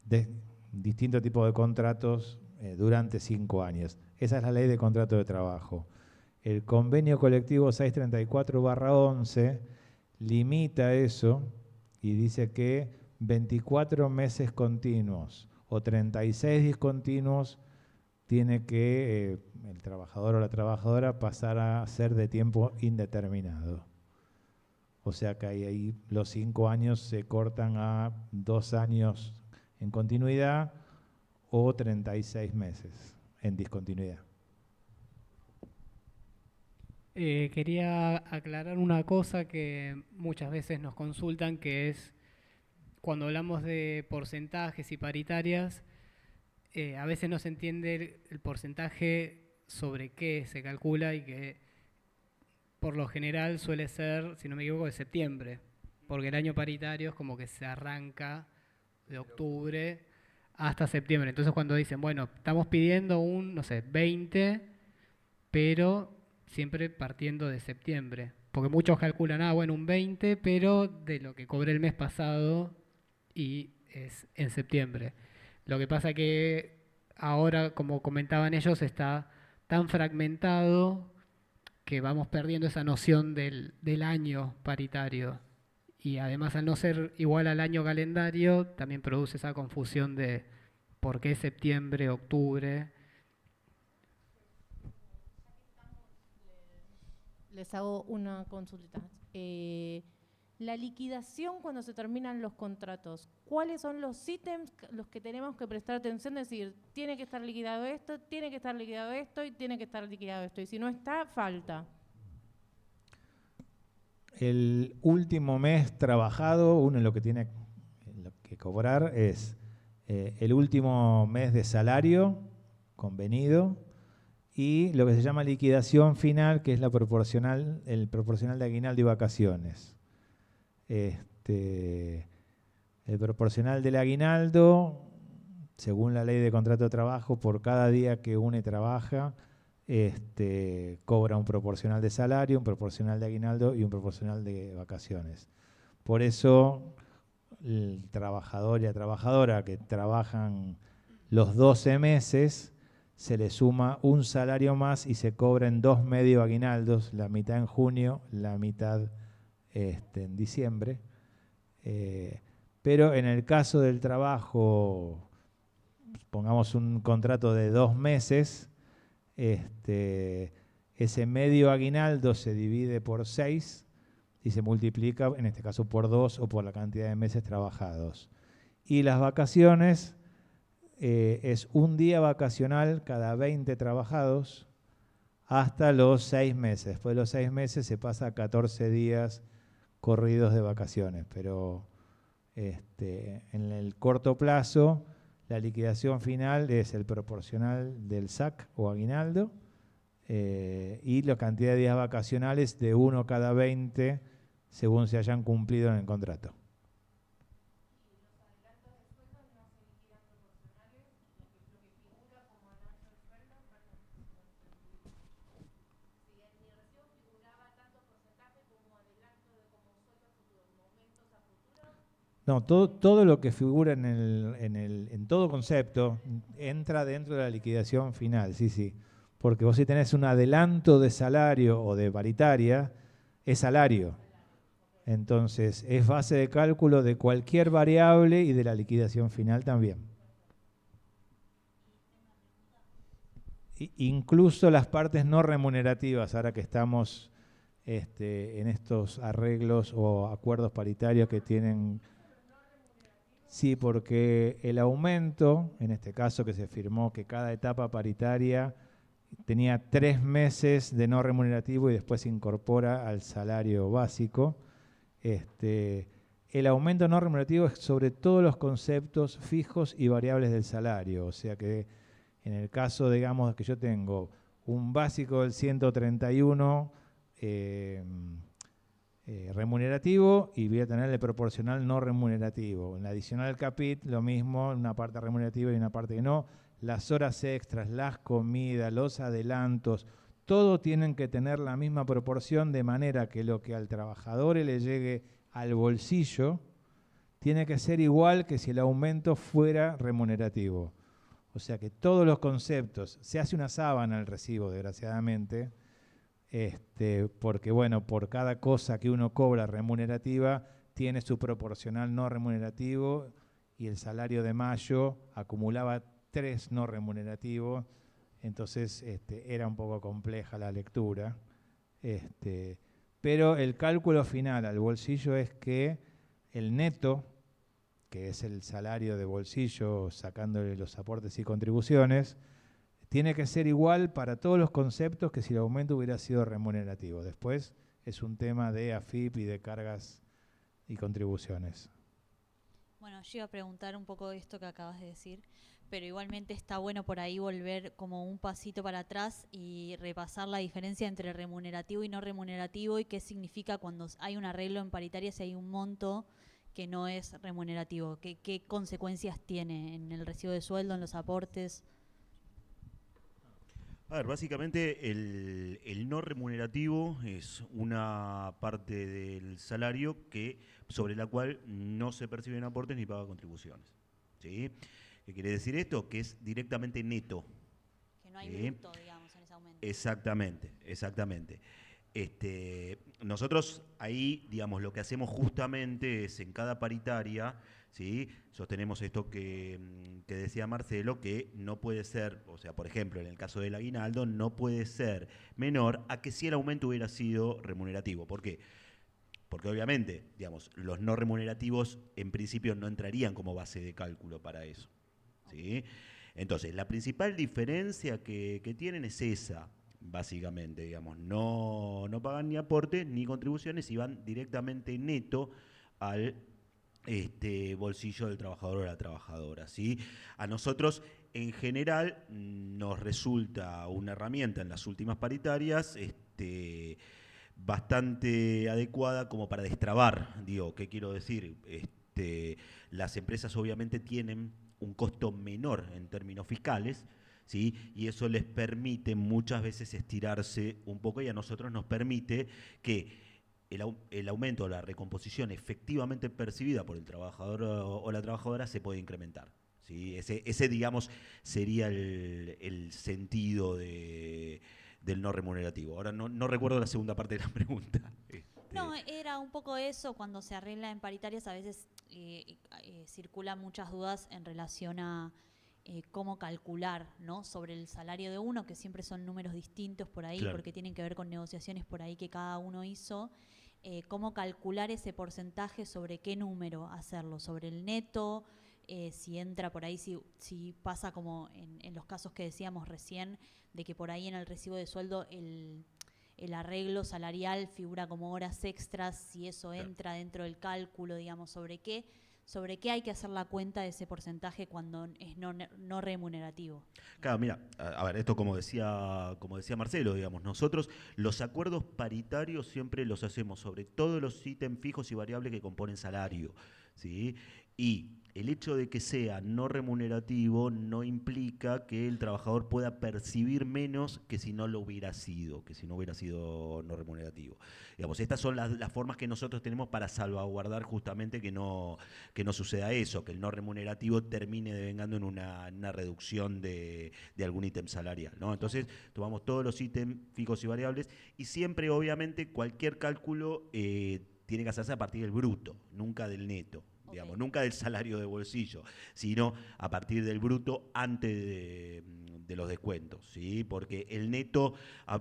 B: de distintos tipos de contratos durante 5 años. Esa es la ley de contrato de trabajo. El convenio colectivo 634/11 limita eso y dice que 24 meses continuos o 36 discontinuos tiene que el trabajador o la trabajadora pasar a ser de tiempo indeterminado. O sea que ahí los 5 años se cortan a 2 años en continuidad o 36 meses en discontinuidad.
D: Quería aclarar una cosa que muchas veces nos consultan, que es cuando hablamos de porcentajes y paritarias, a veces no se entiende el porcentaje sobre qué se calcula y que por lo general suele ser, si no me equivoco, de septiembre, porque el año paritario es como que se arranca de octubre hasta septiembre. Entonces cuando dicen, bueno, estamos pidiendo un, no sé, 20, pero siempre partiendo de septiembre. Porque muchos calculan, bueno, un 20, pero de lo que cobré el mes pasado y es en septiembre. Lo que pasa que ahora, como comentaban ellos, está tan fragmentado que vamos perdiendo esa noción del año paritario. Y además, al no ser igual al año calendario, también produce esa confusión de por qué septiembre, octubre.
A: Les hago una consulta. La liquidación cuando se terminan los contratos, ¿cuáles son los ítems los que tenemos que prestar atención? Es decir, tiene que estar liquidado esto, tiene que estar liquidado esto y tiene que estar liquidado esto. Y si no está, falta.
B: El último mes trabajado, uno lo que tiene que cobrar es el último mes de salario convenido y lo que se llama liquidación final, que es el proporcional de aguinaldo y vacaciones. El proporcional del aguinaldo, según la ley de contrato de trabajo, por cada día que une trabaja, cobra un proporcional de salario, un proporcional de aguinaldo y un proporcional de vacaciones. Por eso el trabajador y la trabajadora que trabajan los 12 meses, se le suma un salario más y se cobran 2 medio aguinaldos, la mitad en junio, la mitad en diciembre. Pero en el caso del trabajo, pongamos un contrato de 2 meses, ese medio aguinaldo se divide por 6 y se multiplica, en este caso por 2 o por la cantidad de meses trabajados. Y las vacaciones es un día vacacional cada 20 trabajados hasta los 6 meses. Después de los 6 meses se pasa a 14 días corridos de vacaciones, pero en el corto plazo la liquidación final es el proporcional del SAC o aguinaldo y la cantidad de días vacacionales de 1 cada 20 según se hayan cumplido en el contrato. No, todo lo que figura en todo concepto entra dentro de la liquidación final, sí. Porque vos si tenés un adelanto de salario o de paritaria, es salario. Entonces, es base de cálculo de cualquier variable y de la liquidación final también. Incluso las partes no remunerativas, ahora que estamos en estos arreglos o acuerdos paritarios que tienen... Sí, porque el aumento, en este caso que se firmó que cada etapa paritaria tenía 3 meses de no remunerativo y después se incorpora al salario básico. El aumento no remunerativo es sobre todos los conceptos fijos y variables del salario. O sea que en el caso, digamos, que yo tengo un básico del 131 remunerativo y voy a tener el proporcional no remunerativo. En la adicional capit lo mismo, una parte remunerativa y una parte que no. Las horas extras, las comidas, los adelantos, todo tienen que tener la misma proporción de manera que lo que al trabajador le llegue al bolsillo tiene que ser igual que si el aumento fuera remunerativo. O sea que todos los conceptos, se hace una sábana al recibo, desgraciadamente, porque bueno, por cada cosa que uno cobra remunerativa, tiene su proporcional no remunerativo y el salario de mayo acumulaba 3 no remunerativos, entonces era un poco compleja la lectura. Pero el cálculo final al bolsillo es que el neto, que es el salario de bolsillo sacándole los aportes y contribuciones, tiene que ser igual para todos los conceptos que si el aumento hubiera sido remunerativo. Después es un tema de AFIP y de cargas y contribuciones.
F: Bueno, yo iba a preguntar un poco de esto que acabas de decir, pero igualmente está bueno por ahí volver como un pasito para atrás y repasar la diferencia entre remunerativo y no remunerativo y qué significa cuando hay un arreglo en paritaria si hay un monto que no es remunerativo, qué consecuencias tiene en el recibo de sueldo, en los aportes.
C: A ver, básicamente el no remunerativo es una parte del salario sobre la cual no se perciben aportes ni paga contribuciones. ¿Sí? ¿Qué quiere decir esto? Que es directamente neto.
F: Que no hay bruto, digamos, en ese aumento.
C: Exactamente. Nosotros ahí, digamos, lo que hacemos justamente es en cada paritaria, ¿sí? Sostenemos esto que decía Marcelo, que no puede ser, o sea, por ejemplo, en el caso del aguinaldo, no puede ser menor a que si el aumento hubiera sido remunerativo. ¿Por qué? Porque obviamente, digamos, los no remunerativos en principio no entrarían como base de cálculo para eso, ¿sí? Entonces, la principal diferencia que tienen es esa, básicamente, digamos, no pagan ni aportes ni contribuciones y van directamente neto al bolsillo del trabajador o la trabajadora, ¿sí? A nosotros, en general, nos resulta una herramienta en las últimas paritarias bastante adecuada como para destrabar, digo, ¿qué quiero decir? Las empresas obviamente tienen un costo menor en términos fiscales, ¿sí? Y eso les permite muchas veces estirarse un poco y a nosotros nos permite que el aumento o la recomposición efectivamente percibida por el trabajador o la trabajadora se puede incrementar. ¿Sí? Ese, digamos, sería el sentido del no remunerativo. Ahora no recuerdo la segunda parte de la pregunta.
F: No, era un poco eso, cuando se arregla en paritarias a veces circulan muchas dudas en relación a cómo calcular, ¿no? Sobre el salario de uno, que siempre son números distintos por ahí,
C: Claro.
F: porque tienen que ver con negociaciones por ahí que cada uno hizo. Cómo calcular ese porcentaje, sobre qué número hacerlo, sobre el neto, si entra por ahí, si pasa como en los casos que decíamos recién, de que por ahí en el recibo de sueldo el arreglo salarial figura como horas extras, si eso
C: Claro.
F: entra dentro del cálculo, digamos, sobre qué hay que hacer la cuenta de ese porcentaje cuando es no remunerativo.
C: Claro, mira, a ver, esto como decía Marcelo, digamos, nosotros los acuerdos paritarios siempre los hacemos sobre todos los ítems fijos y variables que componen salario, ¿sí? Y el hecho de que sea no remunerativo no implica que el trabajador pueda percibir menos que si no lo hubiera sido, que si no hubiera sido no remunerativo. Digamos, estas son las formas que nosotros tenemos para salvaguardar justamente que no suceda eso, que el no remunerativo termine devengando en una reducción de algún ítem salarial, ¿no? Entonces, tomamos todos los ítems fijos y variables y siempre, obviamente, cualquier cálculo tiene que hacerse a partir del bruto, nunca del neto. Digamos, nunca del salario de bolsillo, sino a partir del bruto antes de los descuentos, ¿sí? Porque el neto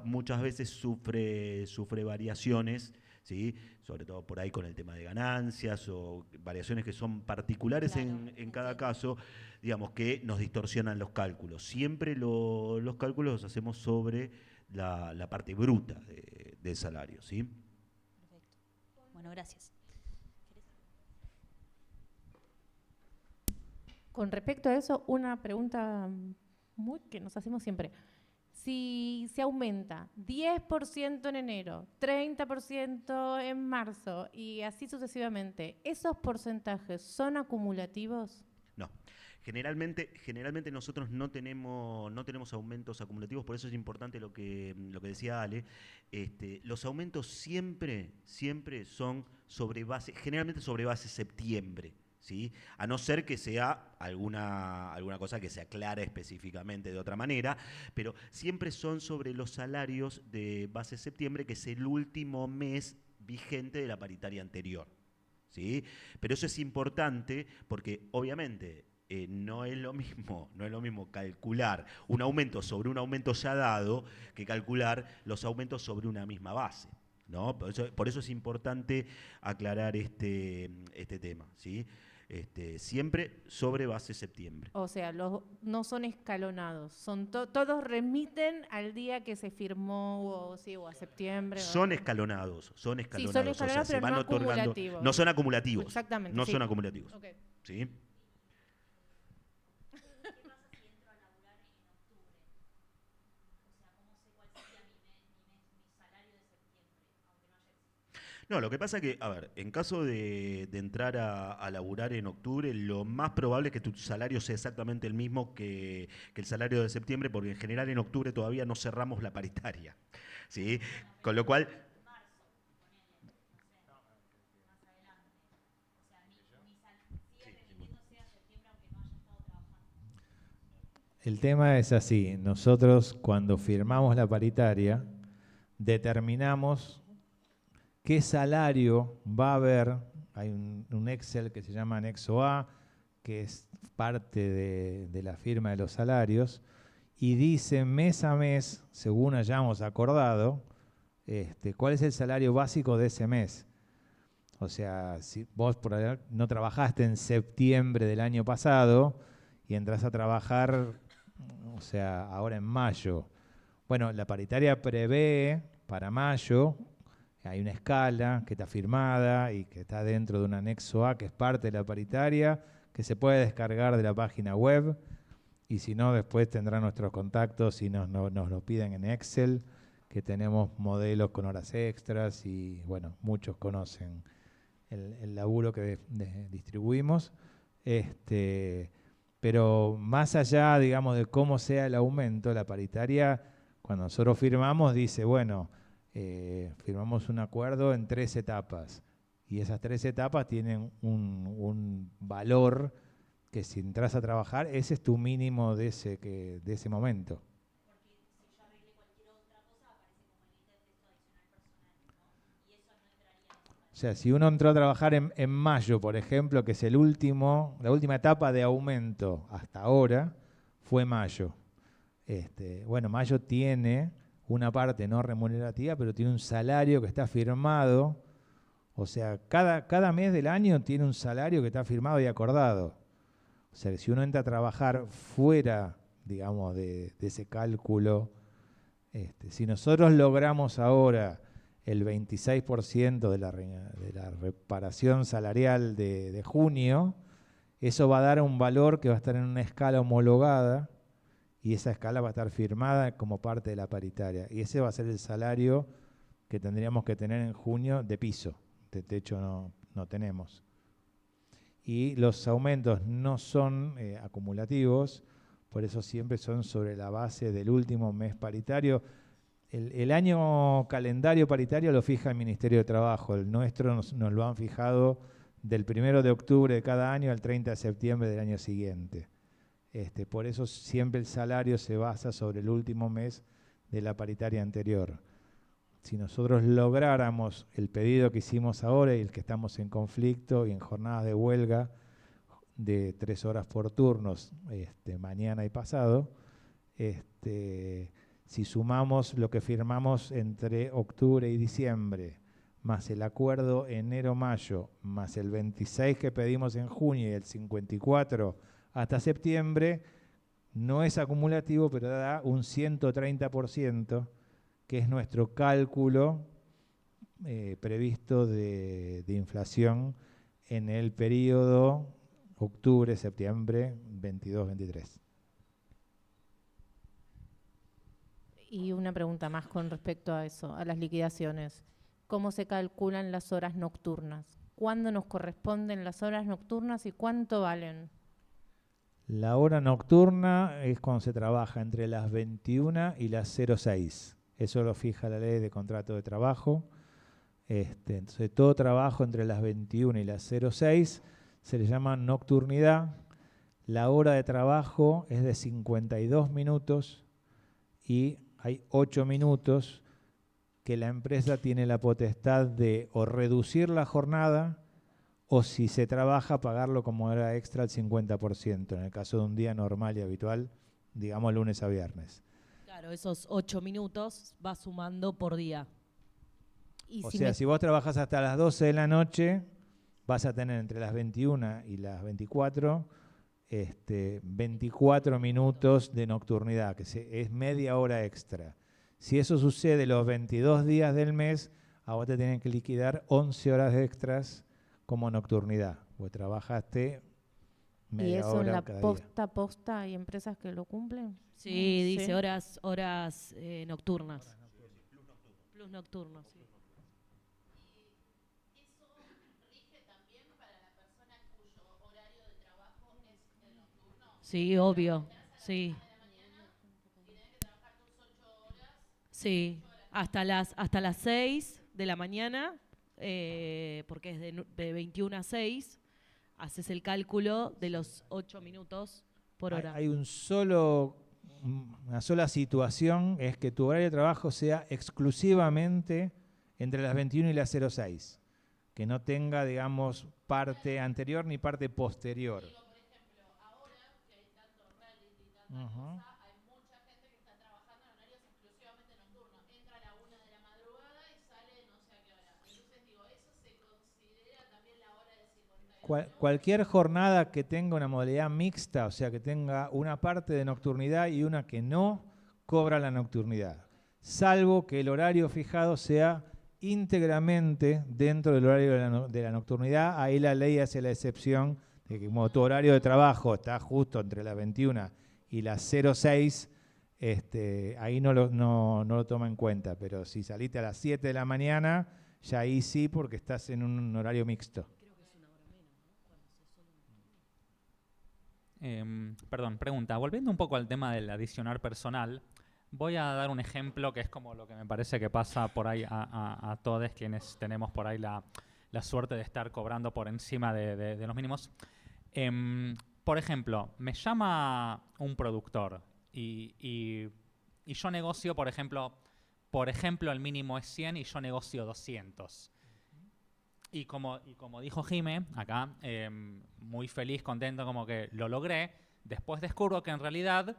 C: muchas veces sufre variaciones, ¿sí? Sobre todo por ahí con el tema de ganancias o variaciones que son particulares en cada caso, digamos, que nos distorsionan los cálculos. Siempre los cálculos los hacemos sobre la parte bruta del salario, ¿sí?
F: Perfecto. Bueno, gracias.
A: Con respecto a eso, una pregunta que nos hacemos siempre. Si se aumenta 10% en enero, 30% en marzo y así sucesivamente, ¿esos porcentajes son acumulativos?
C: No. Generalmente nosotros no tenemos aumentos acumulativos, por eso es importante lo que decía Ale. Los aumentos siempre son generalmente sobre base septiembre. ¿Sí? A no ser que sea alguna cosa que se aclara específicamente de otra manera, pero siempre son sobre los salarios de base septiembre, que es el último mes vigente de la paritaria anterior, ¿sí? Pero eso es importante porque obviamente no es lo mismo calcular un aumento sobre un aumento ya dado que calcular los aumentos sobre una misma base, ¿no? Por eso es importante aclarar este tema, ¿sí? Siempre sobre base septiembre.
A: O sea, no son escalonados, son todos remiten al día que se firmó o a septiembre.
C: Son escalonados.
A: Sí, son
C: o
A: escalonados,
C: sea, se
A: pero
C: van
A: no
C: otorgando.
A: acumulativos.
C: No son acumulativos.
A: Exactamente.
C: No
A: sí.
C: son acumulativos.
A: Okay.
C: ¿Sí? No, lo que pasa es que, a ver, en caso de entrar a laburar en octubre, lo más probable es que tu salario sea exactamente el mismo que el salario de septiembre, porque en general en octubre todavía no cerramos la paritaria, ¿sí? Con lo cual...
B: El tema es así, nosotros cuando firmamos la paritaria determinamos qué salario va a haber. Hay un Excel que se llama Anexo A, que es parte de la firma de los salarios, y dice mes a mes, según hayamos acordado, cuál es el salario básico de ese mes. O sea, si vos por ahí no trabajaste en septiembre del año pasado y entras a trabajar, o sea, ahora en mayo. Bueno, la paritaria prevé para mayo. Hay una escala que está firmada y que está dentro de un anexo A, que es parte de la paritaria, que se puede descargar de la página web, y si no, después tendrán nuestros contactos y nos lo piden en Excel, que tenemos modelos con horas extras y, bueno, muchos conocen el laburo que distribuimos. Pero más allá, digamos, de cómo sea el aumento, la paritaria, cuando nosotros firmamos, dice, bueno, firmamos un acuerdo en 3 etapas. Y esas 3 etapas tienen un valor que si entras a trabajar, ese es tu mínimo de ese momento. O sea, si uno entró a trabajar en mayo, por ejemplo, que es la última etapa de aumento hasta ahora, fue mayo. Bueno, mayo tiene una parte no remunerativa, pero tiene un salario que está firmado. O sea, cada mes del año tiene un salario que está firmado y acordado. O sea, que si uno entra a trabajar fuera, digamos, de ese cálculo, si nosotros logramos ahora el 26% de la reparación salarial de junio, eso va a dar un valor que va a estar en una escala homologada y esa escala va a estar firmada como parte de la paritaria. Y ese va a ser el salario que tendríamos que tener en junio de piso. De techo no tenemos. Y los aumentos no son acumulativos, por eso siempre son sobre la base del último mes paritario. El año calendario paritario lo fija el Ministerio de Trabajo, el nuestro nos lo han fijado del 1 de octubre de cada año al 30 de septiembre del año siguiente. Por eso siempre el salario se basa sobre el último mes de la paritaria anterior. Si nosotros lográramos el pedido que hicimos ahora y el que estamos en conflicto y en jornadas de huelga de 3 horas por turnos, mañana y pasado, si sumamos lo que firmamos entre octubre y diciembre, más el acuerdo enero-mayo, más el 26 que pedimos en junio y el 54 hasta septiembre, no es acumulativo, pero da un 130%, que es nuestro cálculo previsto de inflación en el periodo octubre-septiembre 22-23.
A: Y una pregunta más con respecto a eso, a las liquidaciones. ¿Cómo se calculan las horas nocturnas? ¿Cuándo nos corresponden las horas nocturnas y cuánto valen?
B: La hora nocturna es cuando se trabaja entre las 21 y las 06. Eso lo fija la ley de contrato de trabajo. Entonces, todo trabajo entre las 21 y las 06 se le llama nocturnidad. La hora de trabajo es de 52 minutos y hay 8 minutos que la empresa tiene la potestad de o reducir la jornada o si se trabaja pagarlo como hora extra al 50%, en el caso de un día normal y habitual, digamos lunes a viernes.
E: Claro, esos 8 minutos va sumando por día.
A: Y
B: O sea, si vos trabajás hasta las 12 de la noche, vas a tener entre las 21 y las 24, 24 minutos de nocturnidad, que es media hora extra. Si eso sucede los 22 días del mes, a vos te tienen que liquidar 11 horas extras como nocturnidad, porque trabajaste media
A: ¿Y eso
B: hora
A: en la
B: cada día.
A: posta hay empresas que lo cumplen?
E: Sí,
A: Sí.
E: dice horas nocturnas. Plus nocturnos, sí.
G: ¿Eso rige también para la persona cuyo horario de trabajo es el nocturno?
E: Sí, obvio, sí. Sí, hasta las 6 de la mañana, porque es de 21 a 6, haces el cálculo de los 8 minutos por hora.
B: Hay una sola situación, es que tu horario de trabajo sea exclusivamente entre las 21 y las 06, que no tenga, digamos, parte anterior ni parte posterior.
G: Digo, por ejemplo, ahora que hay tanto reality y tanta cosa, hay mucha gente que está trabajando en horarios exclusivamente nocturnos. Entra a la 1 de la madrugada y sale no sé a qué hora. Entonces digo, ¿eso se considera también la hora de 52?
B: Cualquier jornada que tenga una modalidad mixta, o sea, que tenga una parte de nocturnidad y una que no, cobra la nocturnidad, salvo que el horario fijado sea íntegramente dentro del horario de la nocturnidad. Ahí la ley hace la excepción de que como tu horario de trabajo está justo entre las 21 y las 06, ahí no lo toma en cuenta, pero si saliste a las 7 de la mañana, ya ahí sí, porque estás en un horario mixto.
H: Perdón, pregunta. Volviendo un poco al tema del adicionar personal, Voy a dar un ejemplo que es como lo que me parece que pasa por ahí a todos quienes tenemos por ahí la suerte de estar cobrando por encima de los mínimos. Por ejemplo, me llama un productor y yo negocio, por ejemplo, el mínimo es 100 y yo negocio 200. Y como dijo Jime acá, muy feliz, contento, como que lo logré. Después descubro que en realidad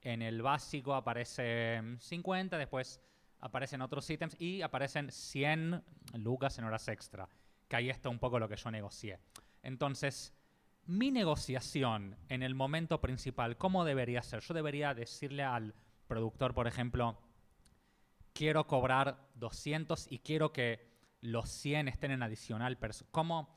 H: en el básico aparecen 50, después aparecen otros ítems y aparecen 100 lucas en horas extra, que ahí está un poco lo que yo negocié. Entonces, mi negociación en el momento principal, ¿cómo debería ser? Yo debería decirle al productor, por ejemplo, quiero cobrar 200 y quiero que los 100 estén en adicional. ¿Cómo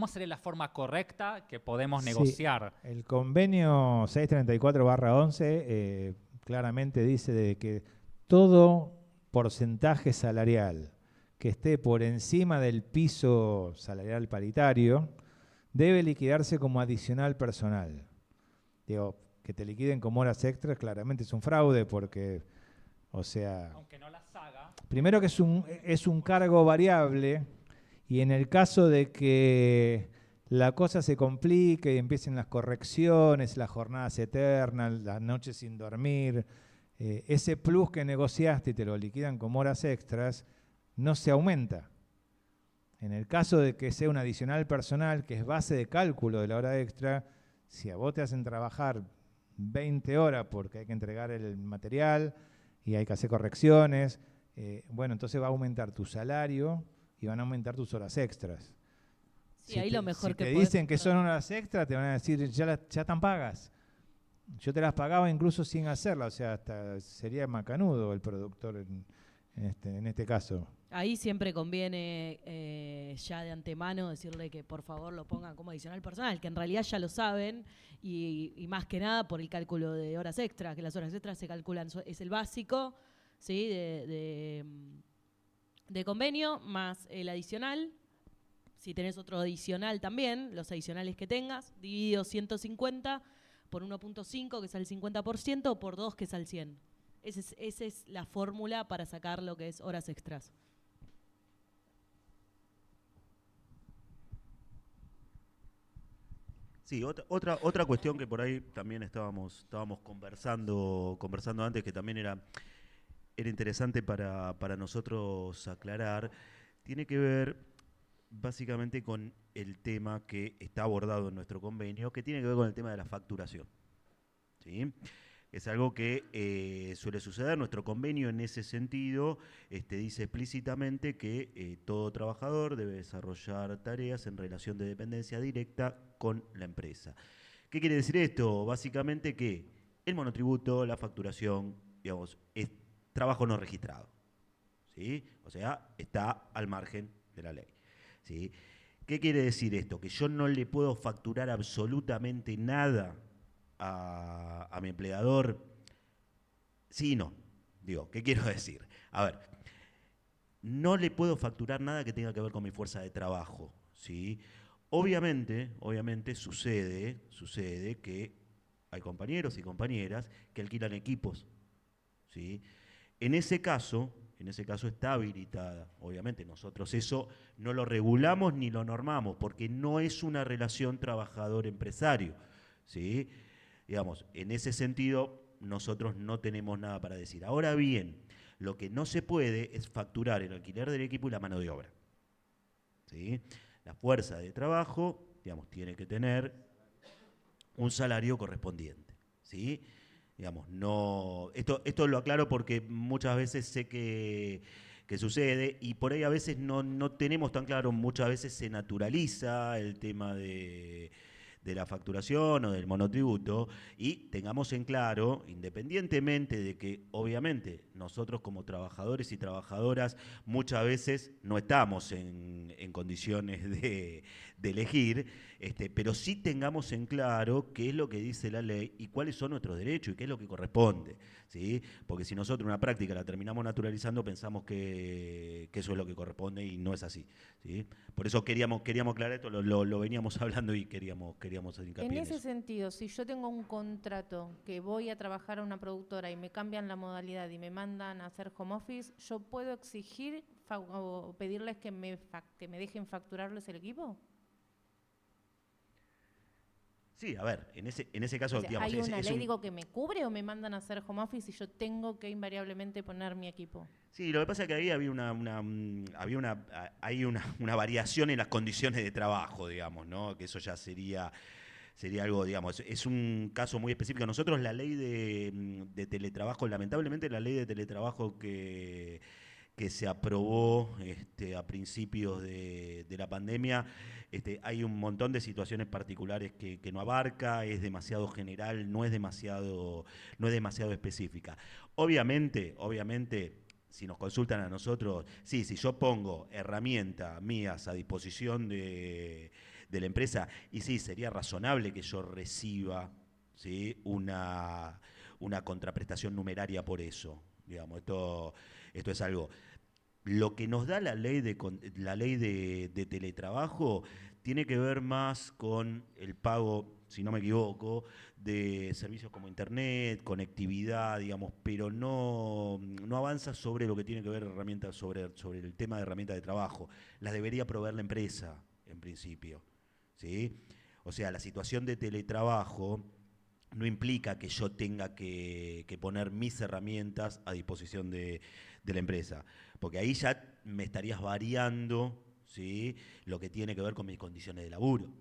H: sería la forma correcta que podemos negociar?
B: El convenio 634/11 claramente dice de que todo porcentaje salarial que esté por encima del piso salarial paritario debe liquidarse como adicional personal. Digo, que te liquiden como horas extras claramente es un fraude porque, o sea,
H: aunque no las haga,
B: primero que es un cargo variable. Y en el caso de que la cosa se complique y empiecen las correcciones, las jornadas eternas, las noches sin dormir, ese plus que negociaste y te lo liquidan como horas extras, no se aumenta. En el caso de que sea un adicional personal, que es base de cálculo de la hora extra, si a vos te hacen trabajar 20 horas porque hay que entregar el material y hay que hacer correcciones, bueno, entonces va a aumentar tu salario y van a aumentar tus horas extras.
E: Sí, ahí lo mejor
B: si
E: que
B: te
E: podés
B: dicen que
E: hacer.
B: son horas extras, te van a decir, ya están pagas. Yo te las pagaba incluso sin hacerla, o sea, hasta sería macanudo el productor en este caso.
E: Ahí siempre conviene ya de antemano decirle que por favor lo pongan como adicional personal, que en realidad ya lo saben y más que nada por el cálculo de horas extras, que las horas extras se calculan, es el básico, ¿sí? de convenio más el adicional. Si tenés otro adicional también, los adicionales que tengas, dividido 150 por 1.5, que es al 50%, o por 2, que es al 100. Esa es la fórmula para sacar lo que es horas extras.
C: Sí, otra cuestión que por ahí también estábamos conversando antes, que también era interesante para nosotros aclarar, tiene que ver básicamente con el tema que está abordado en nuestro convenio, que tiene que ver con el tema de la facturación. ¿Sí? Es algo que suele suceder. Nuestro convenio en ese sentido dice explícitamente que todo trabajador debe desarrollar tareas en relación de dependencia directa con la empresa. ¿Qué quiere decir esto? Básicamente que el monotributo, la facturación, digamos, es trabajo no registrado, ¿sí? O sea, está al margen de la ley, ¿sí? ¿Qué quiere decir esto? Que yo no le puedo facturar absolutamente nada a mi empleador. Sí y no. Digo, ¿qué quiero decir? A ver, no le puedo facturar nada que tenga que ver con mi fuerza de trabajo, ¿sí? Obviamente sucede que hay compañeros y compañeras que alquilan equipos, ¿sí? En ese caso está habilitada. Obviamente nosotros eso no lo regulamos ni lo normamos porque no es una relación trabajador-empresario, ¿sí? Digamos, en ese sentido nosotros no tenemos nada para decir. Ahora bien, lo que no se puede es facturar el alquiler del equipo y la mano de obra, ¿sí? La fuerza de trabajo, digamos, tiene que tener un salario correspondiente, ¿sí? Digamos, no, esto lo aclaro porque muchas veces sé que sucede y por ahí a veces no tenemos tan claro, muchas veces se naturaliza el tema de la facturación o del monotributo y tengamos en claro, independientemente de que obviamente nosotros como trabajadores y trabajadoras muchas veces no estamos en condiciones de elegir, pero sí tengamos en claro qué es lo que dice la ley y cuáles son nuestros derechos y qué es lo que corresponde, ¿sí? Porque si nosotros una práctica la terminamos naturalizando pensamos que eso es lo que corresponde y no es así, ¿sí? Por eso queríamos aclarar esto, lo veníamos hablando y queríamos queríamos hacer hincapié
A: En
C: en
A: ese
C: eso.
A: sentido, si yo tengo un contrato que voy a trabajar a una productora y me cambian la modalidad y me mandan a hacer home office, ¿yo puedo exigir o pedirles que que me dejen facturarles el equipo?
C: Sí, a ver, en ese caso,
A: O sea,
C: digamos,
A: ¿hay una
C: es
A: ley,
C: un-
A: digo, que me cubre o me mandan a hacer home office y yo tengo que invariablemente poner mi equipo?
C: Sí, lo que pasa es que ahí había una variación en las condiciones de trabajo, digamos, ¿no? Que eso ya sería algo, digamos, es un caso muy específico. Nosotros la ley de teletrabajo, lamentablemente la ley de teletrabajo que se aprobó a principios de la pandemia, hay un montón de situaciones particulares que no abarca, es demasiado general, no es demasiado específica. Obviamente, si nos consultan a nosotros, sí, si yo pongo herramientas mías a disposición de la empresa, y sí, sería razonable que yo reciba, ¿sí?, una contraprestación numeraria por eso. Digamos, esto es algo. Lo que nos da la ley de teletrabajo tiene que ver más con el pago, si no me equivoco, de servicios como internet, conectividad, digamos, pero no avanza sobre lo que tiene que ver herramientas, sobre el tema de herramientas de trabajo. Las debería proveer la empresa, en principio, ¿sí? O sea, la situación de teletrabajo no implica que yo tenga que poner mis herramientas a disposición de la empresa, porque ahí ya me estarías variando, ¿sí?, lo que tiene que ver con mis condiciones de laburo.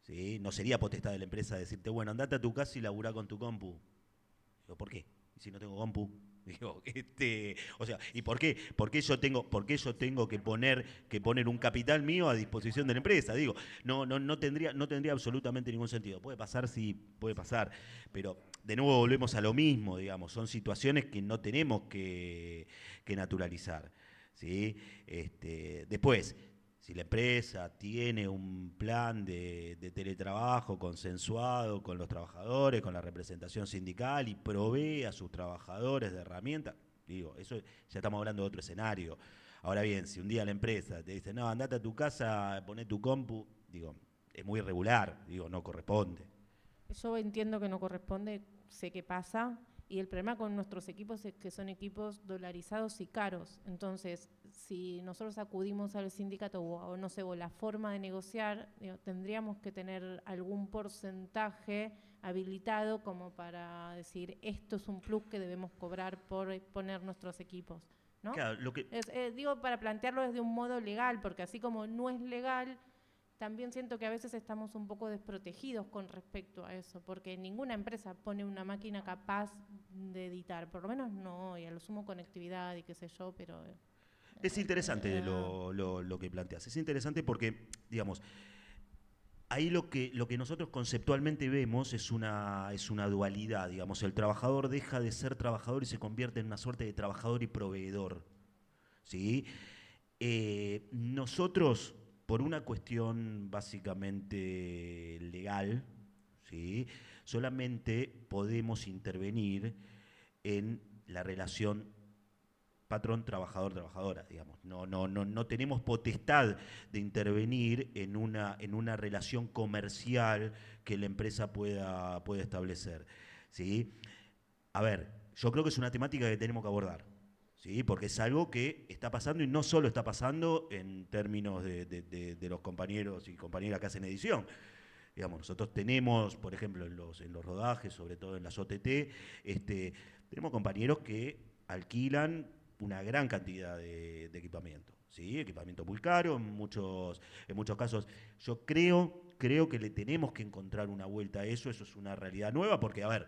C: ¿Sí? No sería potestad de la empresa decirte, bueno, andate a tu casa y laburá con tu compu. Digo, ¿por qué? ¿Y si no tengo compu? Digo, o sea, ¿y por qué? ¿Por qué yo tengo que poner un capital mío a disposición de la empresa? Digo, no tendría absolutamente ningún sentido. Puede pasar, sí, puede pasar, pero de nuevo volvemos a lo mismo, digamos, son situaciones que no tenemos que naturalizar, ¿sí? Después, si la empresa tiene un plan de teletrabajo consensuado con los trabajadores, con la representación sindical y provee a sus trabajadores de herramientas, digo, eso ya estamos hablando de otro escenario. Ahora bien, si un día la empresa te dice, no, andate a tu casa, poné tu compu, digo, es muy irregular, digo, no corresponde.
A: Yo entiendo que no corresponde, sé qué pasa, y el problema con nuestros equipos es que son equipos dolarizados y caros. Entonces, si nosotros acudimos al sindicato o no sé, o la forma de negociar, digo, tendríamos que tener algún porcentaje habilitado como para decir, esto es un plus que debemos cobrar por poner nuestros equipos, ¿no?
C: Claro, lo que,
A: Digo, para plantearlo desde un modo legal, porque así como no es legal, también siento que a veces estamos un poco desprotegidos con respecto a eso, porque ninguna empresa pone una máquina capaz de editar, por lo menos no, y a lo sumo conectividad y qué sé yo, pero...
C: es interesante lo que planteas, es interesante porque, digamos, ahí lo que nosotros conceptualmente vemos es una dualidad, digamos, el trabajador deja de ser trabajador y se convierte en una suerte de trabajador y proveedor, ¿sí? Nosotros, por una cuestión básicamente legal, ¿sí?, solamente podemos intervenir en la relación patrón, trabajador, trabajadora, digamos. No tenemos potestad de intervenir en una relación comercial que la empresa pueda establecer, ¿sí? A ver, yo creo que es una temática que tenemos que abordar, ¿sí? Porque es algo que está pasando y no solo está pasando en términos de los compañeros y compañeras que hacen edición. Digamos, nosotros tenemos, por ejemplo, en los rodajes, sobre todo en las OTT, tenemos compañeros que alquilan una gran cantidad de equipamiento, ¿sí? Equipamiento muy caro, en muchos casos. Yo creo que le tenemos que encontrar una vuelta a eso es una realidad nueva, porque, a ver,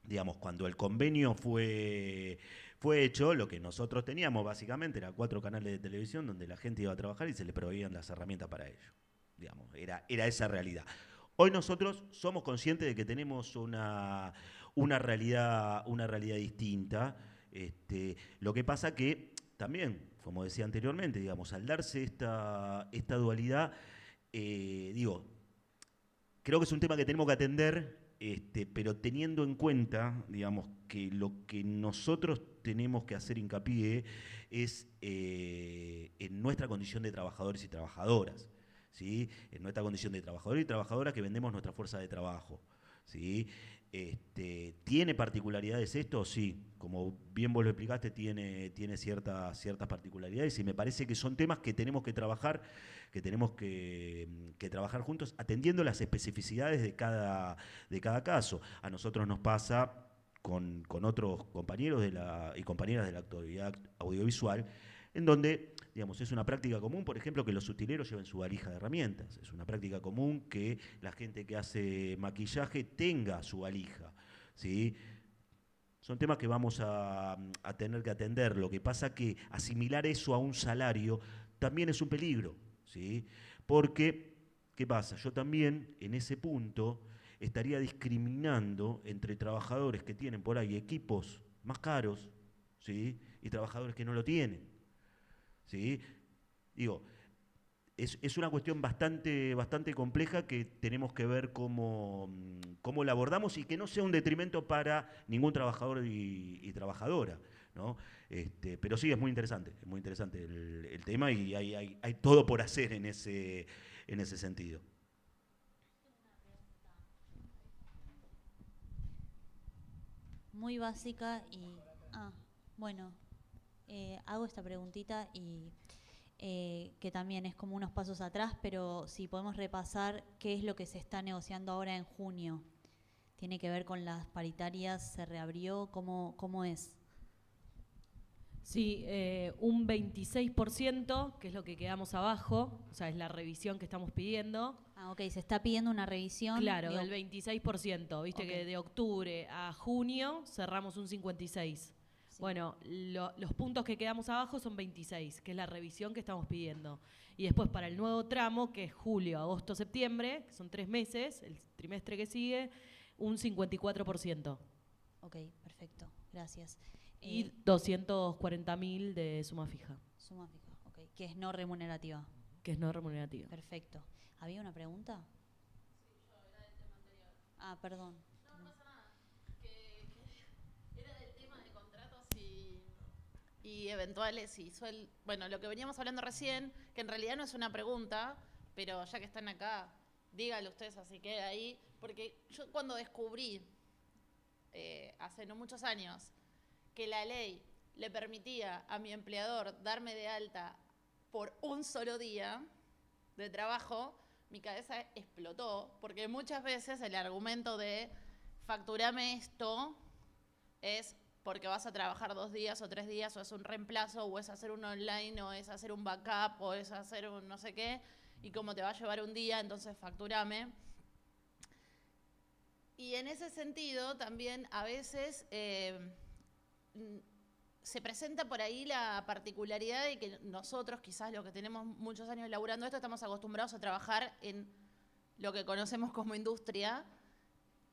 C: digamos, cuando el convenio fue hecho, lo que nosotros teníamos básicamente era 4 canales de televisión donde la gente iba a trabajar y se le proveían las herramientas para ello. Digamos, era esa realidad. Hoy nosotros somos conscientes de que tenemos una realidad distinta. Lo que pasa que también, como decía anteriormente, digamos, al darse esta dualidad, digo, creo que es un tema que tenemos que atender, pero teniendo en cuenta, digamos, que lo que nosotros tenemos que hacer hincapié es en nuestra condición de trabajadores y trabajadoras, ¿sí? En nuestra condición de trabajador y trabajadora que vendemos nuestra fuerza de trabajo, ¿sí? ¿Tiene particularidades esto? Sí, como bien vos lo explicaste, tiene ciertas particularidades y me parece que son temas que tenemos que trabajar, que trabajar juntos, atendiendo las especificidades de cada caso. A nosotros nos pasa con otros compañeros y compañeras de la actividad audiovisual, en donde, digamos, es una práctica común, por ejemplo, que los utileros lleven su valija de herramientas. Es una práctica común que la gente que hace maquillaje tenga su valija, ¿sí? Son temas que vamos a tener que atender. Lo que pasa que asimilar eso a un salario también es un peligro, ¿sí? Porque, ¿qué pasa? Yo también, en ese punto, estaría discriminando entre trabajadores que tienen por ahí equipos más caros, ¿sí? Y trabajadores que no lo tienen. ¿Sí? Digo, es una cuestión bastante compleja que tenemos que ver cómo la abordamos y que no sea un detrimento para ningún trabajador y trabajadora, ¿no? Pero sí, es muy interesante el tema y hay todo por hacer en ese sentido.
I: Muy básica y... bueno, hago esta preguntita y que también es como unos pasos atrás, pero si podemos repasar qué es lo que se está negociando ahora en junio. ¿Tiene que ver con las paritarias? ¿Se reabrió? ¿Cómo es?
E: Sí, un 26%, que es lo que quedamos abajo, o sea, es la revisión que estamos pidiendo.
I: Ok, se está pidiendo una revisión.
E: Claro, del 26%, viste
I: Okay.
E: que de octubre a junio cerramos un 56%. Sí. Bueno, los puntos que quedamos abajo son 26, que es la revisión que estamos pidiendo. Y después para el nuevo tramo, que es julio, agosto, septiembre, que son 3 meses, el trimestre que sigue, un 54%.
I: Ok, perfecto, gracias.
E: Y 240.000 de suma fija.
I: Suma fija, ok, que es no remunerativa.
E: Que es no remunerativa.
I: Perfecto. ¿Había una pregunta?
G: Sí, yo era del tema anterior.
I: Perdón.
G: No pasa nada. Que era del tema de contratos y eventuales y bueno, lo que veníamos hablando recién, que en realidad no es una pregunta, pero ya que están acá, díganlo ustedes, así que ahí, porque yo cuando descubrí, hace no muchos años, que la ley le permitía a mi empleador darme de alta por un solo día de trabajo, mi cabeza explotó, porque muchas veces el argumento de facturame esto es porque vas a trabajar 2 días o 3 días, o es un reemplazo, o es hacer un online, o es hacer un backup, o es hacer un no sé qué, y como te va a llevar un día, entonces facturame. Y en ese sentido también a veces se presenta por ahí la particularidad de que nosotros, quizás los que tenemos muchos años laburando esto, estamos acostumbrados a trabajar en lo que conocemos como industria,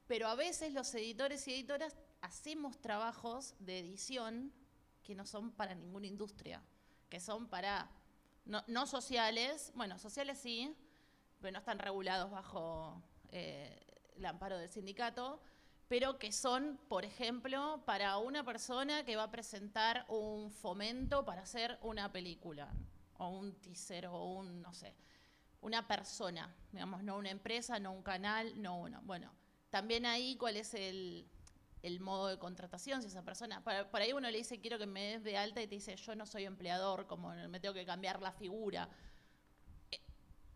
G: pero a veces los editores y editoras hacemos trabajos de edición que no son para ninguna industria, que son para, no sociales, bueno, sociales sí, pero no están regulados bajo el amparo del sindicato, pero que son, por ejemplo, para una persona que va a presentar un fomento para hacer una película, o un teaser, o un, no sé, una persona, digamos, no una empresa, no un canal, no uno. Bueno, también ahí cuál es el modo de contratación, si esa persona, por ahí uno le dice quiero que me des de alta y te dice yo no soy empleador, como me tengo que cambiar la figura.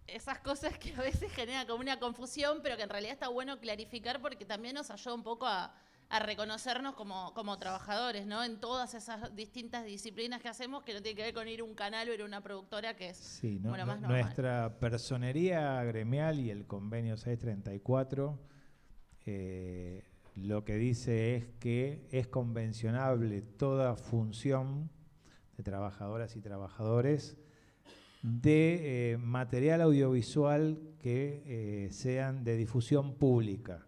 G: Esas cosas que a veces generan como una confusión, pero que en realidad está bueno clarificar porque también nos ayuda un poco a reconocernos como trabajadores, ¿no? En todas esas distintas disciplinas que hacemos, que no tiene que ver con ir a un canal o ir a una productora, que es
B: sí,
G: lo más normal.
B: Nuestra personería gremial y el convenio 634 lo que dice es que es convencionable toda función de trabajadoras y trabajadores de material audiovisual que sean de difusión pública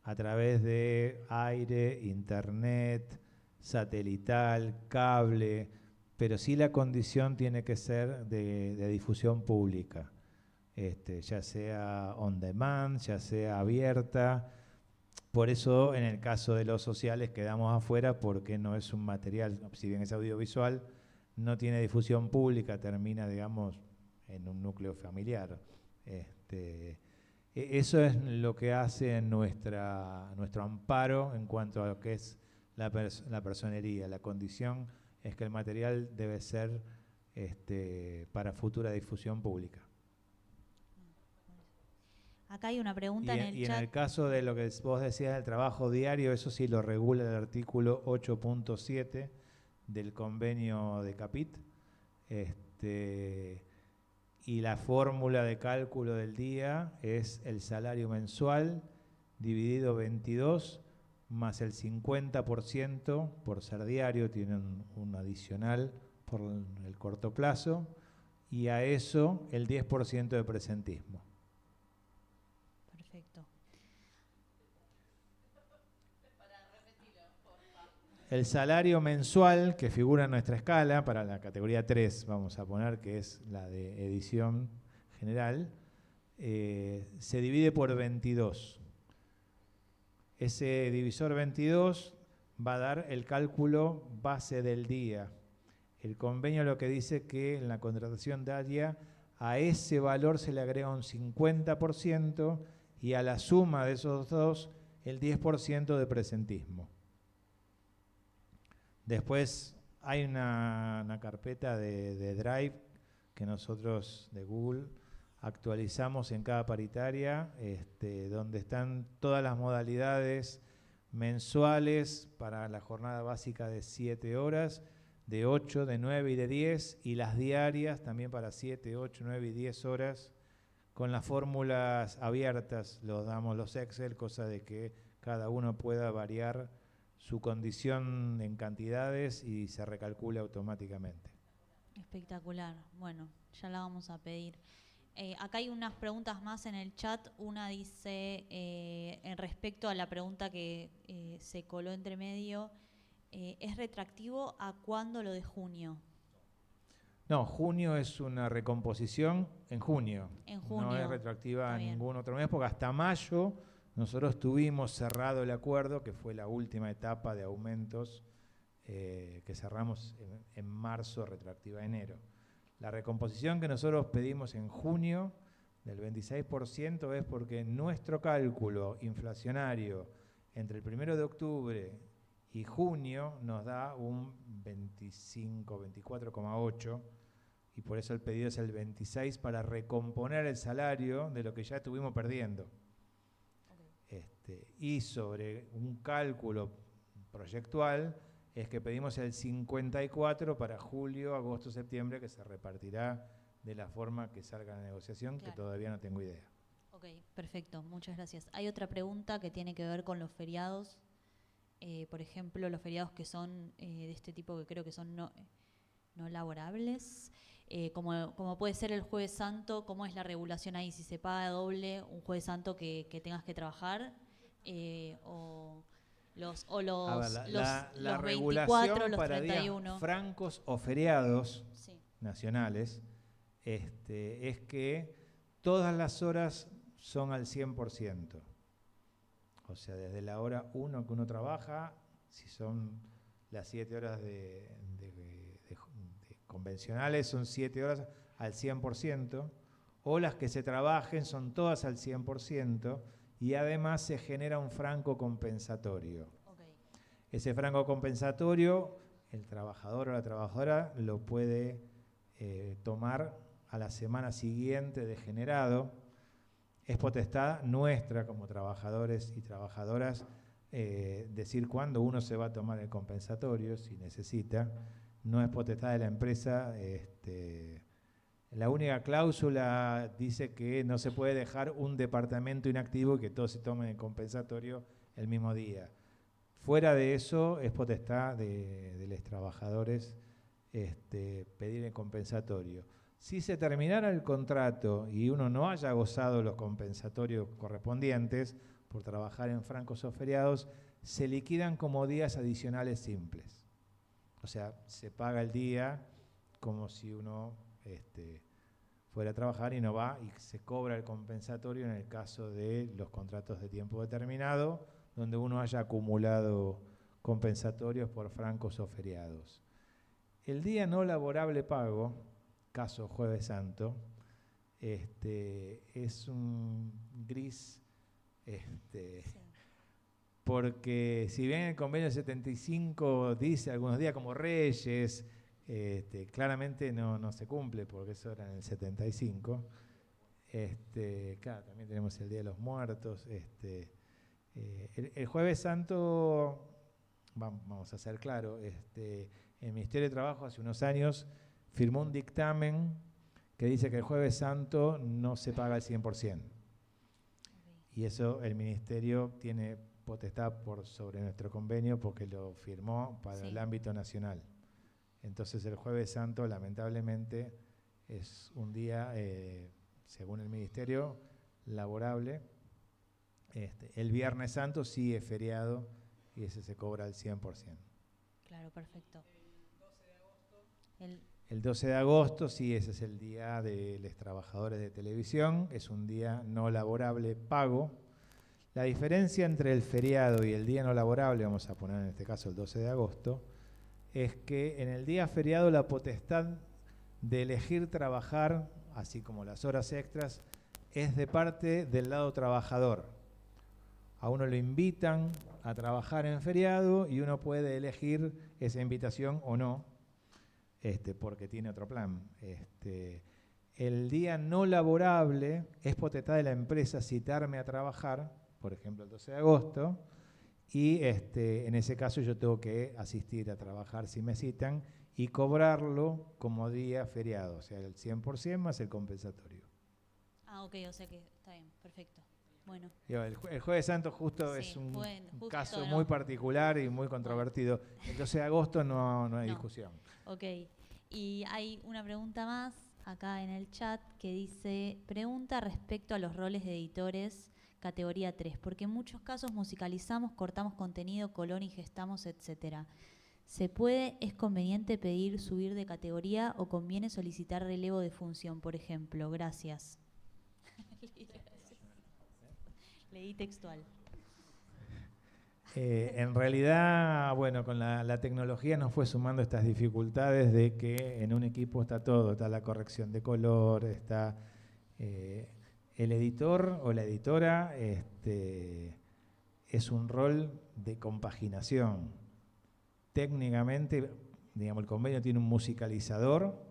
B: a través de aire, internet, satelital, cable, pero sí la condición tiene que ser de difusión pública, ya sea on demand, ya sea abierta. Por eso en el caso de los sociales quedamos afuera porque no es un material, si bien es audiovisual, no tiene difusión pública, termina, digamos, en un núcleo familiar. Eso es lo que hace nuestro amparo en cuanto a lo que es la personería. La condición es que el material debe ser para futura difusión pública.
I: Acá hay una pregunta en el
B: y
I: chat.
B: en el caso de lo que vos decías del trabajo diario, eso sí lo regula el artículo 8.7 del convenio de CAPIT. Y la fórmula de cálculo del día es el salario mensual dividido 22 más el 50% por ser diario, tienen un adicional por el corto plazo, y a eso el 10% de presentismo.
I: Perfecto.
B: El salario mensual que figura en nuestra escala, para la categoría 3, vamos a poner que es la de edición general, se divide por 22. Ese divisor 22 va a dar el cálculo base del día. El convenio lo que dice que en la contratación diaria a ese valor se le agrega un 50% y a la suma de esos dos el 10% de presentismo. Después hay una carpeta de Drive que nosotros de Google actualizamos en cada paritaria, donde están todas las modalidades mensuales para la jornada básica de 7 horas, de 8, de 9 y de 10, y las diarias también para 7, 8, 9 y 10 horas, con las fórmulas abiertas, los damos los Excel, cosa de que cada uno pueda variar su condición en cantidades y se recalcule automáticamente.
I: Espectacular. Bueno, ya la vamos a pedir. Acá hay unas preguntas más en el chat. Una dice, en respecto a la pregunta que se coló entre medio, ¿es retroactivo a cuándo lo de junio?
B: No, junio es una recomposición en junio.
I: En junio.
B: No es retroactiva
I: Está
B: a
I: bien.
B: ningún otro mes, porque hasta mayo nosotros tuvimos cerrado el acuerdo, que fue la última etapa de aumentos que cerramos en marzo, retroactiva a enero. La recomposición que nosotros pedimos en junio del 26% es porque nuestro cálculo inflacionario entre el 1 de octubre y junio nos da un 25, 24,8, y por eso el pedido es el 26 para recomponer el salario de lo que ya estuvimos perdiendo. Y sobre un cálculo proyectual es que pedimos el 54 para julio, agosto, septiembre, que se repartirá de la forma que salga la negociación,
I: Claro.
B: que todavía no tengo idea.
I: Ok, perfecto, muchas gracias. Hay otra pregunta que tiene que ver con los feriados. Por ejemplo, los feriados que son de este tipo, que creo que son no laborables, como puede ser el Jueves Santo. ¿Cómo es la regulación ahí? Si se paga doble un Jueves Santo que tengas que trabajar, o los
B: La
I: 24,
B: regulación
I: los
B: para
I: 31.
B: días francos o feriados
I: Sí.
B: nacionales es que todas las horas son al 100%. O sea, desde la hora 1 que uno trabaja, si son las 7 horas de convencionales, son 7 horas al 100%, o las que se trabajen son todas al 100%, y además se genera un franco compensatorio.
I: Okay.
B: Ese franco compensatorio, el trabajador o la trabajadora lo puede tomar a la semana siguiente de generado. Es potestad nuestra como trabajadores y trabajadoras decir cuándo uno se va a tomar el compensatorio, si necesita. No es potestad de la empresa. La única cláusula dice que no se puede dejar un departamento inactivo y que todos se tomen el compensatorio el mismo día. Fuera de eso, es potestad de los trabajadores pedir el compensatorio. Si se terminara el contrato y uno no haya gozado los compensatorios correspondientes por trabajar en francos o feriados, se liquidan como días adicionales simples. O sea, se paga el día como si uno fuera a trabajar y no va, y se cobra el compensatorio en el caso de los contratos de tiempo determinado, donde uno haya acumulado compensatorios por francos o feriados. El día no laborable pago, caso Jueves Santo, es un gris,
I: Sí.
B: porque si bien el convenio 75 dice algunos días como Reyes, claramente no se cumple porque eso era en el 75. Claro, también tenemos el Día de los Muertos. El Jueves Santo, vamos a ser claros, el Ministerio de Trabajo hace unos años firmó un dictamen que dice que el Jueves Santo no se paga al 100%. Y eso el Ministerio tiene potestad sobre nuestro convenio porque lo firmó para el ámbito nacional. Entonces el Jueves Santo lamentablemente es un día, según el Ministerio, laborable. El Viernes Santo sí es feriado y ese se cobra al 100%.
I: Claro, perfecto.
B: El 12 de agosto, sí, ese es el día de los trabajadores de televisión, es un día no laborable pago. La diferencia entre el feriado y el día no laborable, vamos a poner en este caso el 12 de agosto, es que en el día feriado la potestad de elegir trabajar, así como las horas extras, es de parte del lado trabajador. A uno lo invitan a trabajar en feriado y uno puede elegir esa invitación o no, porque tiene otro plan. El día no laborable es potestad de la empresa citarme a trabajar, por ejemplo el 12 de agosto, y en ese caso yo tengo que asistir a trabajar si me citan y cobrarlo como día feriado, o sea, el 100% más el compensatorio.
I: Ah, ok, o sea que está bien, perfecto. Bueno.
B: El Jueves Santo justo
I: Sí,
B: es un
I: justo
B: caso
I: no.
B: muy particular y muy controvertido. El 12 de agosto no hay discusión.
I: Ok, y hay una pregunta más acá en el chat que dice, pregunta respecto a los roles de editores categoría 3, porque en muchos casos musicalizamos, cortamos contenido, color, ingestamos, etcétera. ¿Se puede, es conveniente pedir subir de categoría o conviene solicitar relevo de función, por ejemplo? Gracias. Leí textual.
B: En realidad, bueno, con la tecnología nos fue sumando estas dificultades de que en un equipo está todo, está la corrección de color, está el editor o la editora, es un rol de compaginación. Técnicamente, digamos, el convenio tiene un musicalizador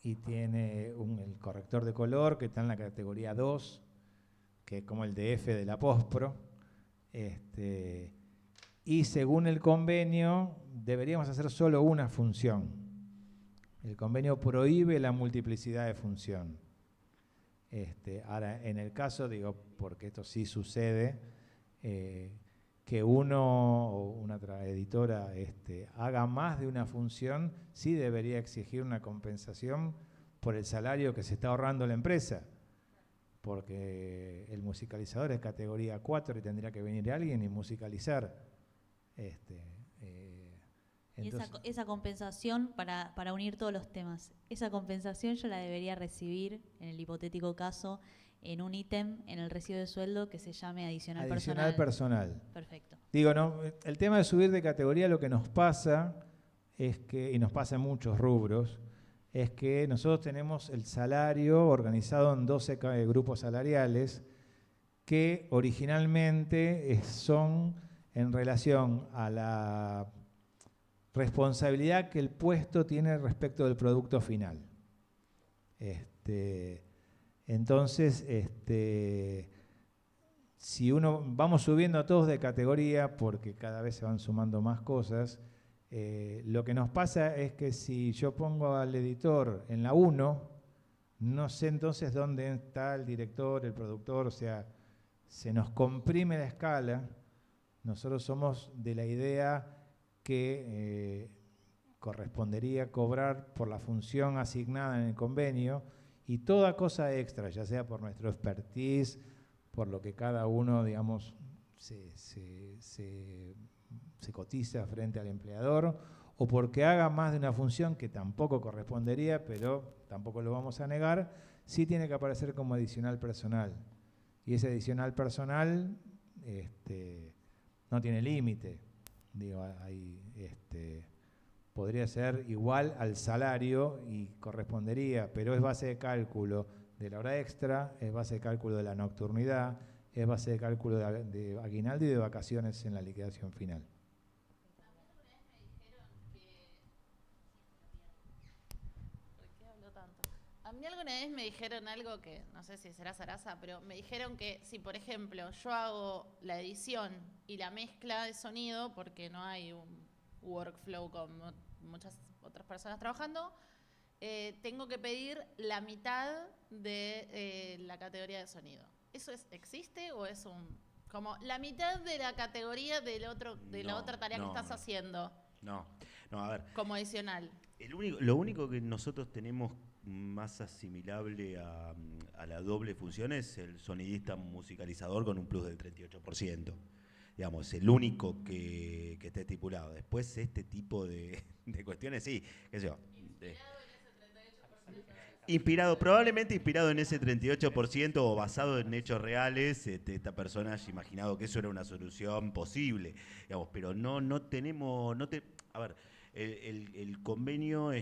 B: y tiene el corrector de color que está en la categoría 2, que es como el DF de la postpro. Y según el convenio deberíamos hacer solo una función. El convenio prohíbe la multiplicidad de función. Ahora, en el caso, digo, porque esto sí sucede, que uno o una editora haga más de una función, sí debería exigir una compensación por el salario que se está ahorrando la empresa. Porque el musicalizador es categoría 4 y tendría que venir alguien y musicalizar.
I: Y esa compensación, para unir todos los temas, esa compensación yo la debería recibir, en el hipotético caso, en un ítem en el recibo de sueldo que se llame adicional personal. Perfecto.
B: Digo, no, el tema de subir de categoría, lo que nos pasa es que, y nos pasa en muchos rubros, es que nosotros tenemos el salario organizado en 12 grupos salariales que originalmente son en relación a la responsabilidad que el puesto tiene respecto del producto final. Entonces, si vamos subiendo a todos de categoría porque cada vez se van sumando más cosas, lo que nos pasa es que si yo pongo al editor en la 1, no sé entonces dónde está el director, el productor, o sea, se nos comprime la escala. Nosotros somos de la idea que correspondería cobrar por la función asignada en el convenio y toda cosa extra, ya sea por nuestro expertise, por lo que cada uno, digamos, se cotiza frente al empleador, o porque haga más de una función que tampoco correspondería, pero tampoco lo vamos a negar, sí tiene que aparecer como adicional personal. Y ese adicional personal no tiene límite. Digo, podría ser igual al salario y correspondería, pero es base de cálculo de la hora extra, es base de cálculo de la nocturnidad, es base de cálculo de aguinaldo y de vacaciones en la liquidación final.
G: A mí alguna vez me dijeron algo que, no sé si será zaraza, pero me dijeron que si, por ejemplo, yo hago la edición y la mezcla de sonido, porque no hay un workflow con muchas otras personas trabajando, tengo que pedir la mitad de la categoría de sonido. ¿Eso existe o es como la mitad de la categoría de la otra tarea que estás haciendo?
C: No, a ver.
G: Como adicional.
C: Lo único que nosotros tenemos más asimilable a la doble función es el sonidista musicalizador con un plus del 38%. Digamos, el único que esté estipulado. Después este tipo de cuestiones, sí, qué sé yo. Probablemente inspirado en ese 38% o basado en hechos reales, esta persona haya imaginado que eso era una solución posible, digamos, pero no tenemos, a ver, el convenio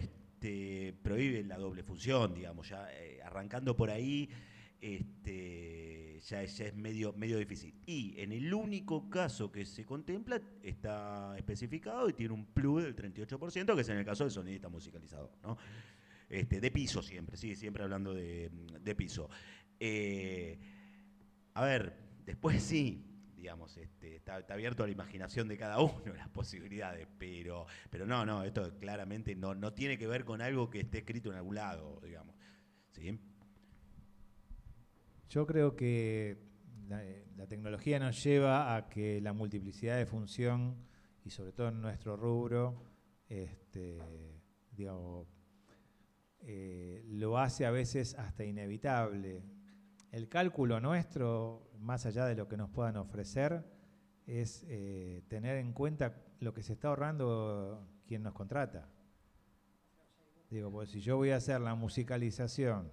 C: prohíbe la doble función, digamos, ya arrancando por ahí, ya es medio difícil. Y en el único caso que se contempla está especificado y tiene un plus del 38%, que es en el caso del sonidista musicalizador, ¿no? De piso siempre, sí, siempre hablando de piso. A ver, después sí, digamos, está abierto a la imaginación de cada uno las posibilidades, pero no, esto claramente no tiene que ver con algo que esté escrito en algún lado, digamos. ¿Sí?
B: Yo creo que la tecnología nos lleva a que la multiplicidad de función, y sobre todo en nuestro rubro, digamos, lo hace a veces hasta inevitable. El cálculo nuestro, más allá de lo que nos puedan ofrecer, es tener en cuenta lo que se está ahorrando quien nos contrata. Digo, pues si yo voy a hacer la musicalización,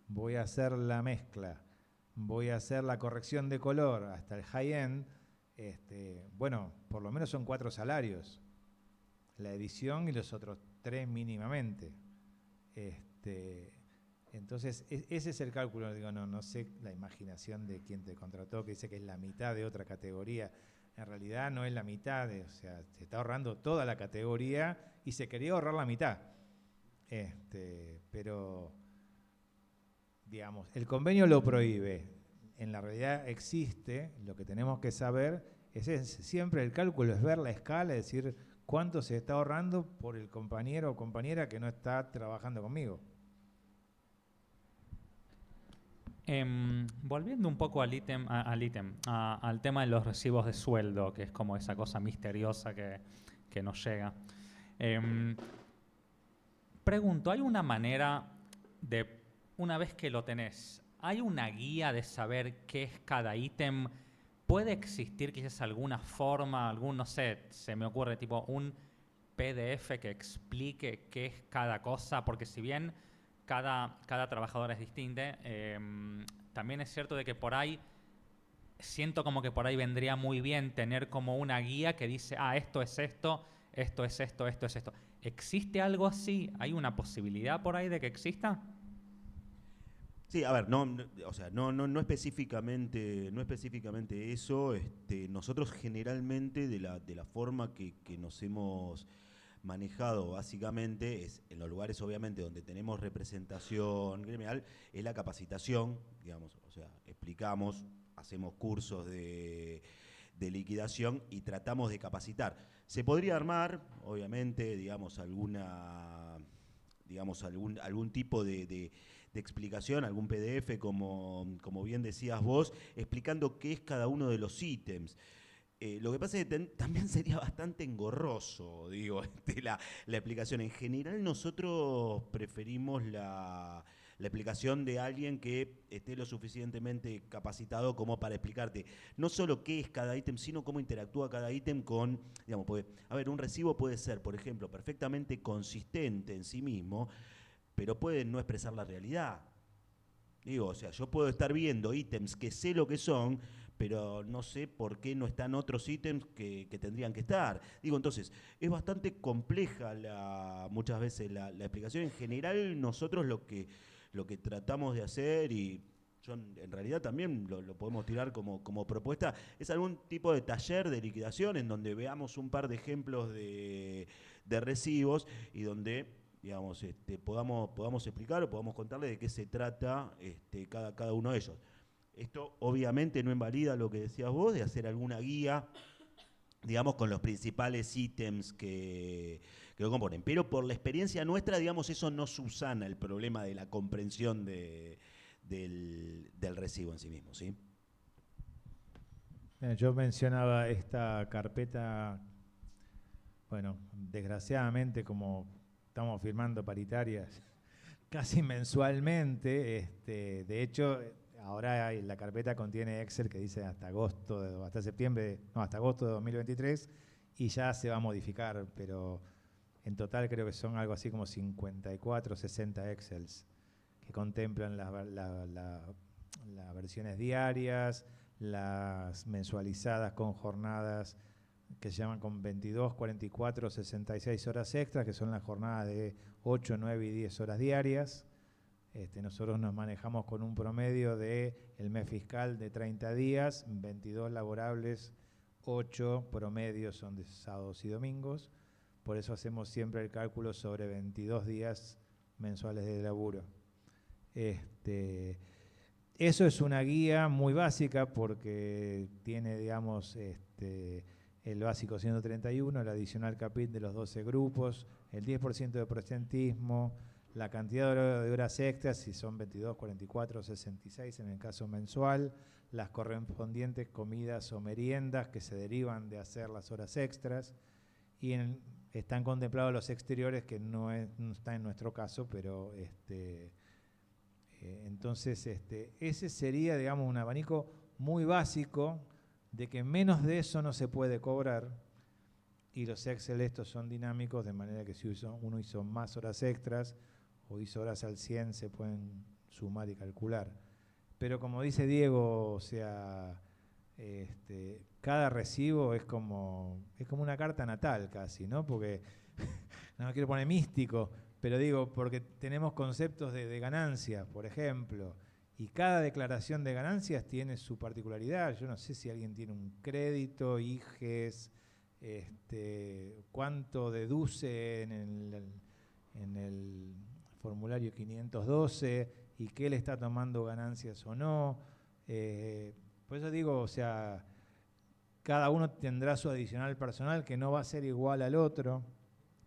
B: voy a hacer la mezcla, voy a hacer la corrección de color hasta el high-end, bueno, por lo menos son 4 salarios. La edición y los otros 3 mínimamente. Entonces, ese es el cálculo. Digo, no sé la imaginación de quien te contrató, que dice que es la mitad de otra categoría. En realidad no es la mitad, o sea, se está ahorrando toda la categoría y se quería ahorrar la mitad. Pero, digamos, el convenio lo prohíbe. En la realidad existe, lo que tenemos que saber es siempre el cálculo, es ver la escala, es decir, cuánto se está ahorrando por el compañero o compañera que no está trabajando conmigo.
H: Volviendo un poco al tema de los recibos de sueldo, que es como esa cosa misteriosa que nos llega. Pregunto, ¿hay una manera de, una vez que lo tenés, hay una guía de saber qué es cada ítem? ¿Puede existir quizás alguna forma, no sé, se me ocurre tipo un PDF que explique qué es cada cosa? Porque si bien cada trabajador es distinto, también es cierto de que por ahí, siento como que por ahí vendría muy bien tener como una guía que dice, esto es esto, esto es esto, esto es esto. ¿Existe algo así? ¿Hay una posibilidad por ahí de que exista?
C: Sí, a ver, no específicamente eso. Nosotros generalmente de la forma que nos hemos manejado básicamente es en los lugares obviamente donde tenemos representación gremial, es la capacitación, digamos, o sea, explicamos, hacemos cursos de liquidación y tratamos de capacitar. Se podría armar, obviamente, digamos, algún tipo de explicación, algún PDF, como bien decías vos, explicando qué es cada uno de los ítems. Lo que pasa es que también sería bastante engorroso, digo, la explicación. En general nosotros preferimos la explicación de alguien que esté lo suficientemente capacitado como para explicarte no solo qué es cada ítem, sino cómo interactúa cada ítem con, digamos, un recibo puede ser, por ejemplo, perfectamente consistente en sí mismo, pero puede no expresar la realidad. Digo, o sea, yo puedo estar viendo ítems que sé lo que son, pero no sé por qué no están otros ítems que tendrían que estar. Digo, entonces, es bastante compleja muchas veces la explicación. En general, nosotros lo lo que tratamos de hacer, y yo en realidad también lo podemos tirar como propuesta, es algún tipo de taller de liquidación en donde veamos un par de ejemplos de recibos y donde, digamos, podamos explicar o podamos contarle de qué se trata cada uno de ellos. Esto obviamente no invalida lo que decías vos, de hacer alguna guía, digamos, con los principales ítems que lo componen. Pero por la experiencia nuestra, digamos, eso no subsana el problema de la comprensión del recibo en sí mismo, ¿sí?
B: Yo mencionaba esta carpeta, bueno, desgraciadamente, como estamos firmando paritarias casi mensualmente, de hecho, ahora la carpeta contiene Excel que dice hasta agosto de 2023, y ya se va a modificar, pero en total creo que son algo así como 54, 60 Excels que contemplan las versiones diarias, las mensualizadas con jornadas que se llaman con 22, 44, 66 horas extras, que son las jornadas de 8, 9 y 10 horas diarias. Nosotros nos manejamos con un promedio de el mes fiscal de 30 días, 22 laborables, 8 promedios son de sábados y domingos. Por eso hacemos siempre el cálculo sobre 22 días mensuales de laburo. Eso es una guía muy básica porque tiene, digamos, el básico 131, el adicional capit de los 12 grupos, el 10% de presentismo, la cantidad de horas extras, si son 22, 44, 66 en el caso mensual, las correspondientes comidas o meriendas que se derivan de hacer las horas extras, y están contemplados los exteriores, que no está en nuestro caso, pero entonces ese sería, digamos, un abanico muy básico de que menos de eso no se puede cobrar, y los Excel estos son dinámicos, de manera que si uno hizo más horas extras o hizo horas al 100 se pueden sumar y calcular. Pero como dice Diego, o sea, cada recibo es como una carta natal casi, ¿no? Porque no me quiero poner místico, pero digo, porque tenemos conceptos de ganancias, por ejemplo, y cada declaración de ganancias tiene su particularidad. Yo no sé si alguien tiene un crédito, IGES, cuánto deduce en el formulario 512 y qué le está tomando ganancias o no. Por eso digo, o sea, cada uno tendrá su adicional personal que no va a ser igual al otro.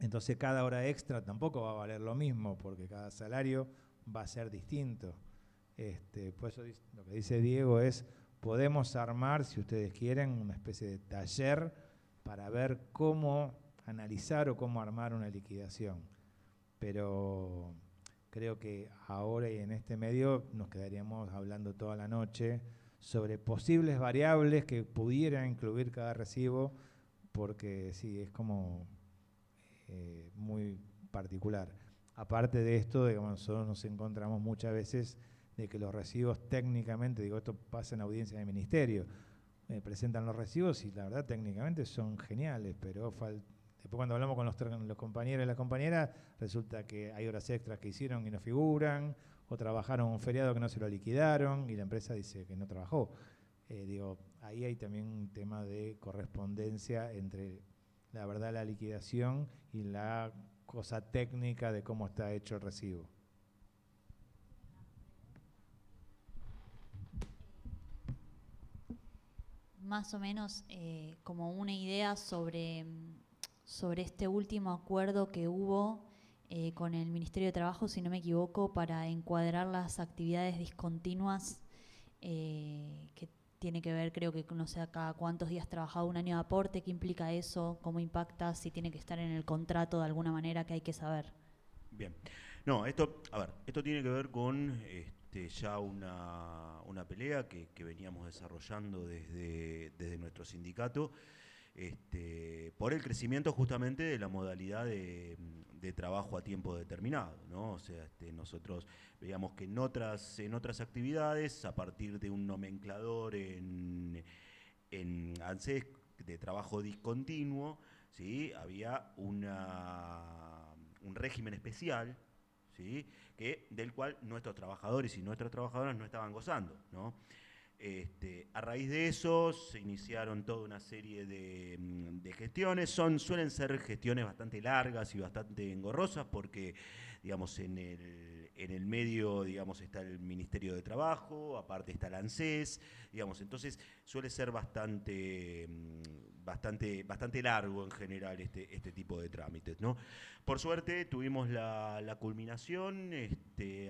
B: Entonces cada hora extra tampoco va a valer lo mismo, porque cada salario va a ser distinto. Por eso lo que dice Diego es, podemos armar, si ustedes quieren, una especie de taller para ver cómo analizar o cómo armar una liquidación. Pero creo que ahora y en este medio nos quedaríamos hablando toda la noche sobre posibles variables que pudiera incluir cada recibo, porque sí, es como muy particular. Aparte de esto, digamos, nosotros nos encontramos muchas veces de que los recibos técnicamente, digo, esto pasa en audiencia del ministerio, presentan los recibos y la verdad técnicamente son geniales, pero después cuando hablamos con los compañeros y las compañeras, resulta que hay horas extras que hicieron y no figuran, o trabajaron un feriado que no se lo liquidaron y la empresa dice que no trabajó. Digo, ahí hay también un tema de correspondencia entre la verdad la liquidación y la cosa técnica de cómo está hecho el recibo.
I: Más o menos como una idea sobre este último acuerdo que hubo con el Ministerio de Trabajo, si no me equivoco, para encuadrar las actividades discontinuas que tiene que ver, creo que no sé a cada cuántos días trabajado, un año de aporte, ¿qué implica eso? ¿Cómo impacta? Si tiene que estar en el contrato de alguna manera, que hay que saber.
C: Bien. No, esto tiene que ver con ya una pelea que veníamos desarrollando desde nuestro sindicato, por el crecimiento justamente de la modalidad de trabajo a tiempo determinado, ¿no? O sea, nosotros veíamos que en otras actividades, a partir de un nomenclador en ANSES de trabajo discontinuo, ¿sí? Había un régimen especial, ¿sí? Del cual nuestros trabajadores y nuestras trabajadoras no estaban gozando, ¿no? A raíz de eso se iniciaron toda una serie de gestiones. Suelen ser gestiones bastante largas y bastante engorrosas porque, digamos, en el medio, digamos, está el Ministerio de Trabajo, aparte está el ANSES, digamos, entonces suele ser bastante largo en general este tipo de trámites, ¿no? Por suerte tuvimos la culminación.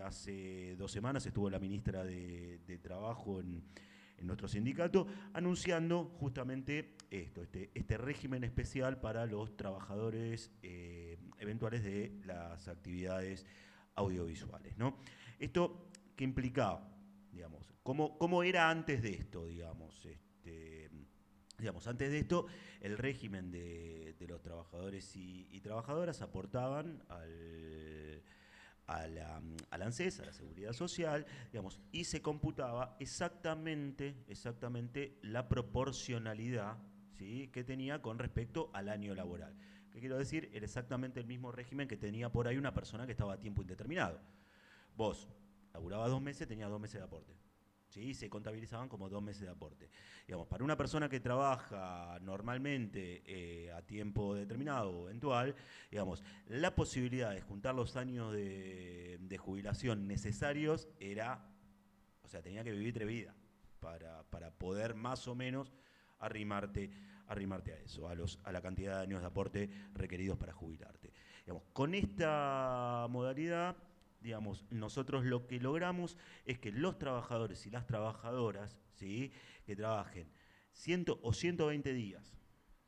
C: Hace 2 semanas estuvo la ministra de Trabajo en nuestro sindicato anunciando justamente este régimen especial para los trabajadores eventuales de las actividades audiovisuales, ¿no? ¿Esto qué implicaba? Digamos, ¿cómo era antes de esto, digamos? Antes de esto, el régimen de los trabajadores y trabajadoras aportaban al ANSES, a la Seguridad Social, digamos, y se computaba exactamente la proporcionalidad, ¿sí?, que tenía con respecto al año laboral. ¿Qué quiero decir? Era exactamente el mismo régimen que tenía por ahí una persona que estaba a tiempo indeterminado. Vos laburabas 2 meses, tenías 2 meses de aporte. ¿Sí? Se contabilizaban como 2 meses de aporte. Digamos, para una persona que trabaja normalmente a tiempo determinado o eventual, digamos, la posibilidad de juntar los años de jubilación necesarios tenía que vivir 3 vidas para poder más o menos arrimarte a eso, a la cantidad de años de aporte requeridos para jubilarte. Digamos, con esta modalidad, digamos, nosotros lo que logramos es que los trabajadores y las trabajadoras, ¿sí?, que trabajen 100 o 120 días,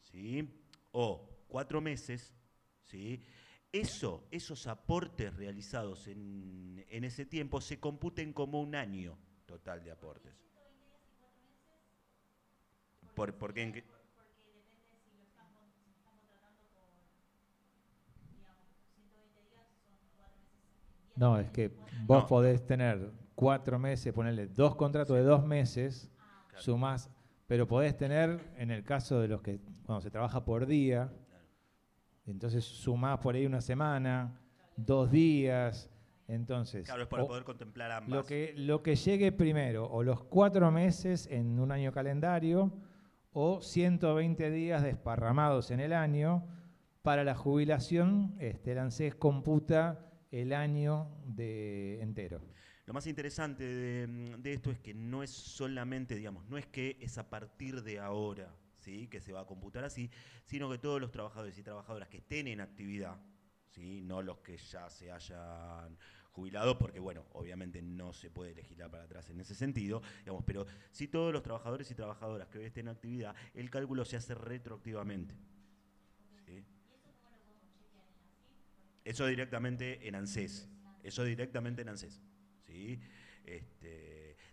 C: ¿sí?, o 4 meses, ¿sí?, esos aportes realizados en ese tiempo se computen como un año total de aportes. ¿Por qué?
F: Porque depende si lo están contratando por, digamos, 120 días, son 4 meses.
B: No, es que vos podés tener 4 meses, ponerle 2 contratos de 2 meses,
C: Claro.
B: sumás, pero podés tener, en el caso de los que cuando se trabaja por día, entonces sumás por ahí 1 semana, 2 días, entonces...
C: Claro, es para poder contemplar ambas.
B: Lo que llegue primero, o los 4 meses en un año calendario, o 120 días desparramados en el año. Para la jubilación, el ANSES computa el año entero.
C: Lo más interesante de esto es que no es solamente, digamos, no es que es a partir de ahora, ¿sí?, que se va a computar así, sino que todos los trabajadores y trabajadoras que estén en actividad, ¿sí?, no los que ya se hayan jubilado, porque bueno, obviamente no se puede legislar para atrás en ese sentido, digamos, pero sí todos los trabajadores y trabajadoras que hoy estén en actividad, el cálculo se hace retroactivamente. ¿Sí? Eso directamente en ANSES. ¿Sí?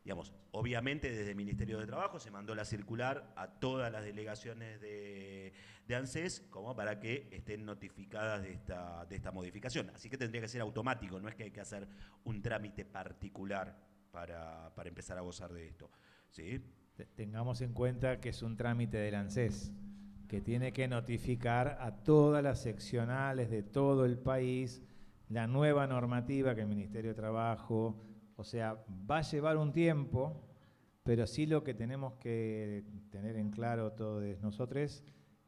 C: Digamos, obviamente desde el Ministerio de Trabajo se mandó la circular a todas las delegaciones de ANSES como para que estén notificadas de esta modificación. Así que tendría que ser automático, no es que hay que hacer un trámite particular para empezar a gozar de esto. ¿Sí?
B: Tengamos en cuenta que es un trámite del ANSES, que tiene que notificar a todas las seccionales de todo el país la nueva normativa que el Ministerio de Trabajo, o sea, va a llevar un tiempo, pero sí lo que tenemos que tener en claro todos nosotros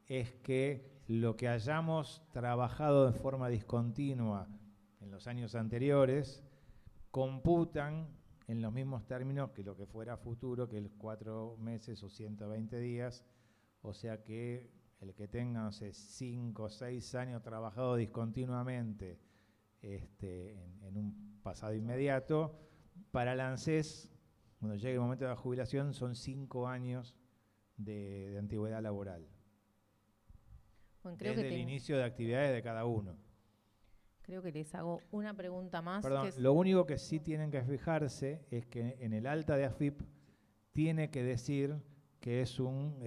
B: es que lo que hayamos trabajado de forma discontinua en los años anteriores computan en los mismos términos que lo que fuera futuro, que es 4 meses o 120 días, o sea que el que tenga, no sé, 5 o 6 años trabajado discontinuamente en un pasado inmediato, para el ANSES, cuando llegue el momento de la jubilación, son 5 años de antigüedad laboral.
A: Bueno, creo
B: desde el inicio de actividades de cada uno.
A: Creo que les hago una pregunta más.
B: Perdón, lo único que sí tienen que fijarse es que en el alta de AFIP tiene que decir que es un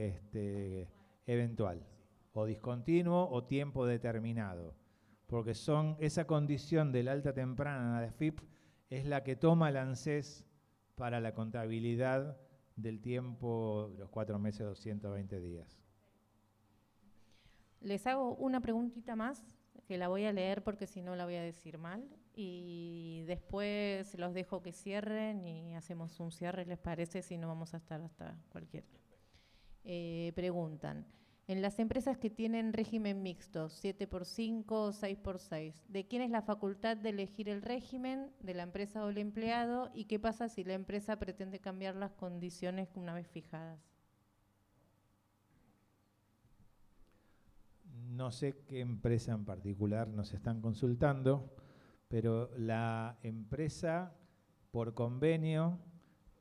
B: eventual, o discontinuo o tiempo determinado, porque esa condición del alta temprana de AFIP es la que toma el ANSES para la contabilidad del tiempo de los 4 meses, 220 días.
A: Les hago una preguntita más. que la voy a leer porque si no la voy a decir mal. Y después los dejo que cierren y hacemos un cierre, ¿les parece? Si no vamos a estar hasta cualquier. Preguntan, en las empresas que tienen régimen mixto, 7x5 o 6x6, ¿de quién es la facultad de elegir el régimen? ¿De la empresa o el empleado? ¿Y qué pasa si la empresa pretende cambiar las condiciones una vez fijadas?
B: No sé qué empresa en particular nos están consultando, pero la empresa por convenio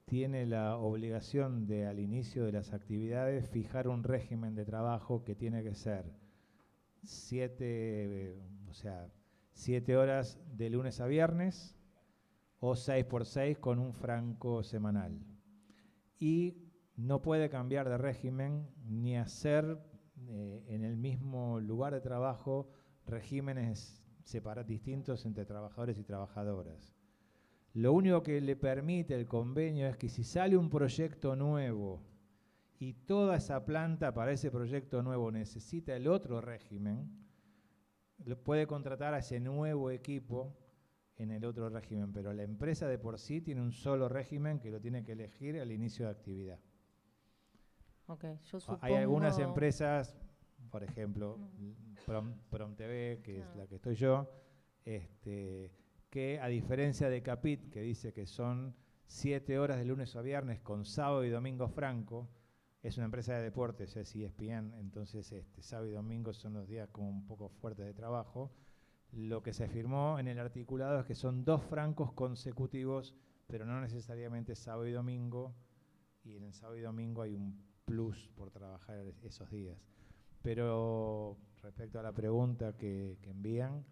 B: tiene la obligación de, al inicio de las actividades, fijar un régimen de trabajo que tiene que ser 7 horas de lunes a viernes o 6x6 con un franco semanal. Y no puede cambiar de régimen ni hacer en el mismo lugar de trabajo regímenes distintos entre trabajadores y trabajadoras. Lo único que le permite el convenio es que si sale un proyecto nuevo y toda esa planta para ese proyecto nuevo necesita el otro régimen, puede contratar a ese nuevo equipo en el otro régimen, pero la empresa de por sí tiene un solo régimen que lo tiene que elegir al inicio de actividad.
A: Okay, yo supongo...
B: Hay algunas empresas, por ejemplo, PromTV, que es la que estoy yo, que a diferencia de Capit, que dice que son 7 horas de lunes a viernes con sábado y domingo franco, es una empresa de deportes, es ESPN, entonces sábado y domingo son los días como un poco fuertes de trabajo. Lo que se firmó en el articulado es que son 2 francos consecutivos, pero no necesariamente sábado y domingo, y en el sábado y domingo hay un plus por trabajar esos días. Pero respecto a la pregunta que envían,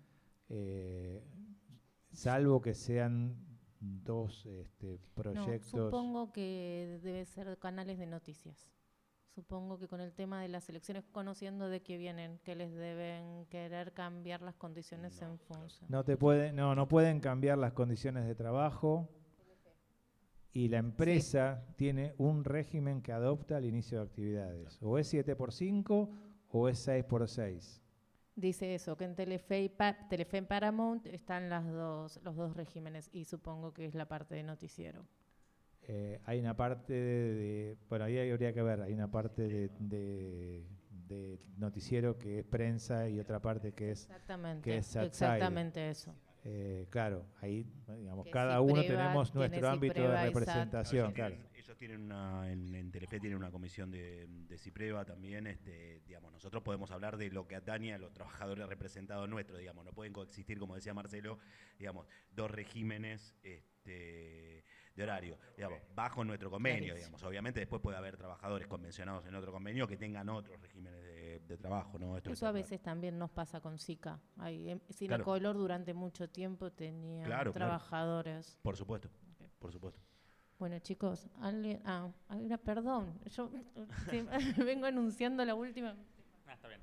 B: salvo que sean 2 proyectos...
A: No, supongo que debe ser canales de noticias. Supongo que con el tema de las elecciones, conociendo de qué vienen, que les deben querer cambiar las condiciones en función.
B: No pueden cambiar las condiciones de trabajo y la empresa tiene un régimen que adopta al inicio de actividades. O es 7x5 o es 6x6.
A: Dice eso, que en Telefe y Paramount están los dos regímenes y supongo que es la parte de noticiero.
B: Hay una parte bueno, ahí habría que ver, hay una parte de noticiero que es prensa y otra parte que es
A: Exactamente eso.
B: Claro, ahí digamos,
A: Que
B: cada
A: Cipreva
B: uno tenemos nuestro
A: tiene
B: ámbito de
A: Cipreva y SAT.
B: representación. Claro.
C: Ellos tienen en Telefe tienen una comisión de Cipreva también, digamos, nosotros podemos hablar de lo que atañe a los trabajadores representados nuestros, digamos, no pueden coexistir, como decía Marcelo, digamos, 2 regímenes de horario, digamos, bajo nuestro convenio, digamos. Obviamente después puede haber trabajadores convencionados en otro convenio que tengan otros regímenes de trabajo, ¿no?
A: Eso a veces también nos pasa con SICA. Cinecolor durante mucho tiempo tenía trabajadores.
C: Por supuesto, por supuesto.
A: Bueno, chicos, perdón, yo vengo anunciando la última.
H: Está bien.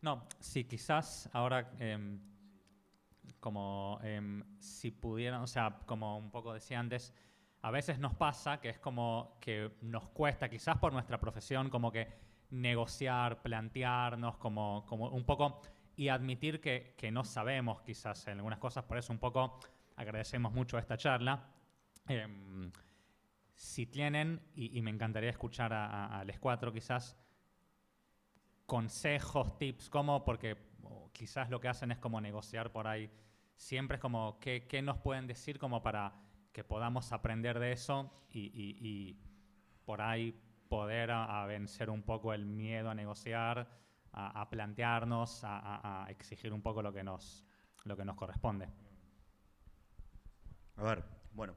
H: No, sí, quizás ahora... si pudieran, o sea, como un poco decía antes, a veces nos pasa que es como que nos cuesta, quizás por nuestra profesión, como que negociar, plantearnos, como un poco, y admitir que no sabemos quizás en algunas cosas, por eso un poco agradecemos mucho esta charla. Si tienen, y me encantaría escuchar a los 4 quizás, consejos, tips, porque quizás lo que hacen es como negociar por ahí. Siempre es como, ¿qué nos pueden decir como para que podamos aprender de eso y por ahí poder a vencer un poco el miedo a negociar, a plantearnos, a exigir un poco lo que nos corresponde?
C: A ver, bueno,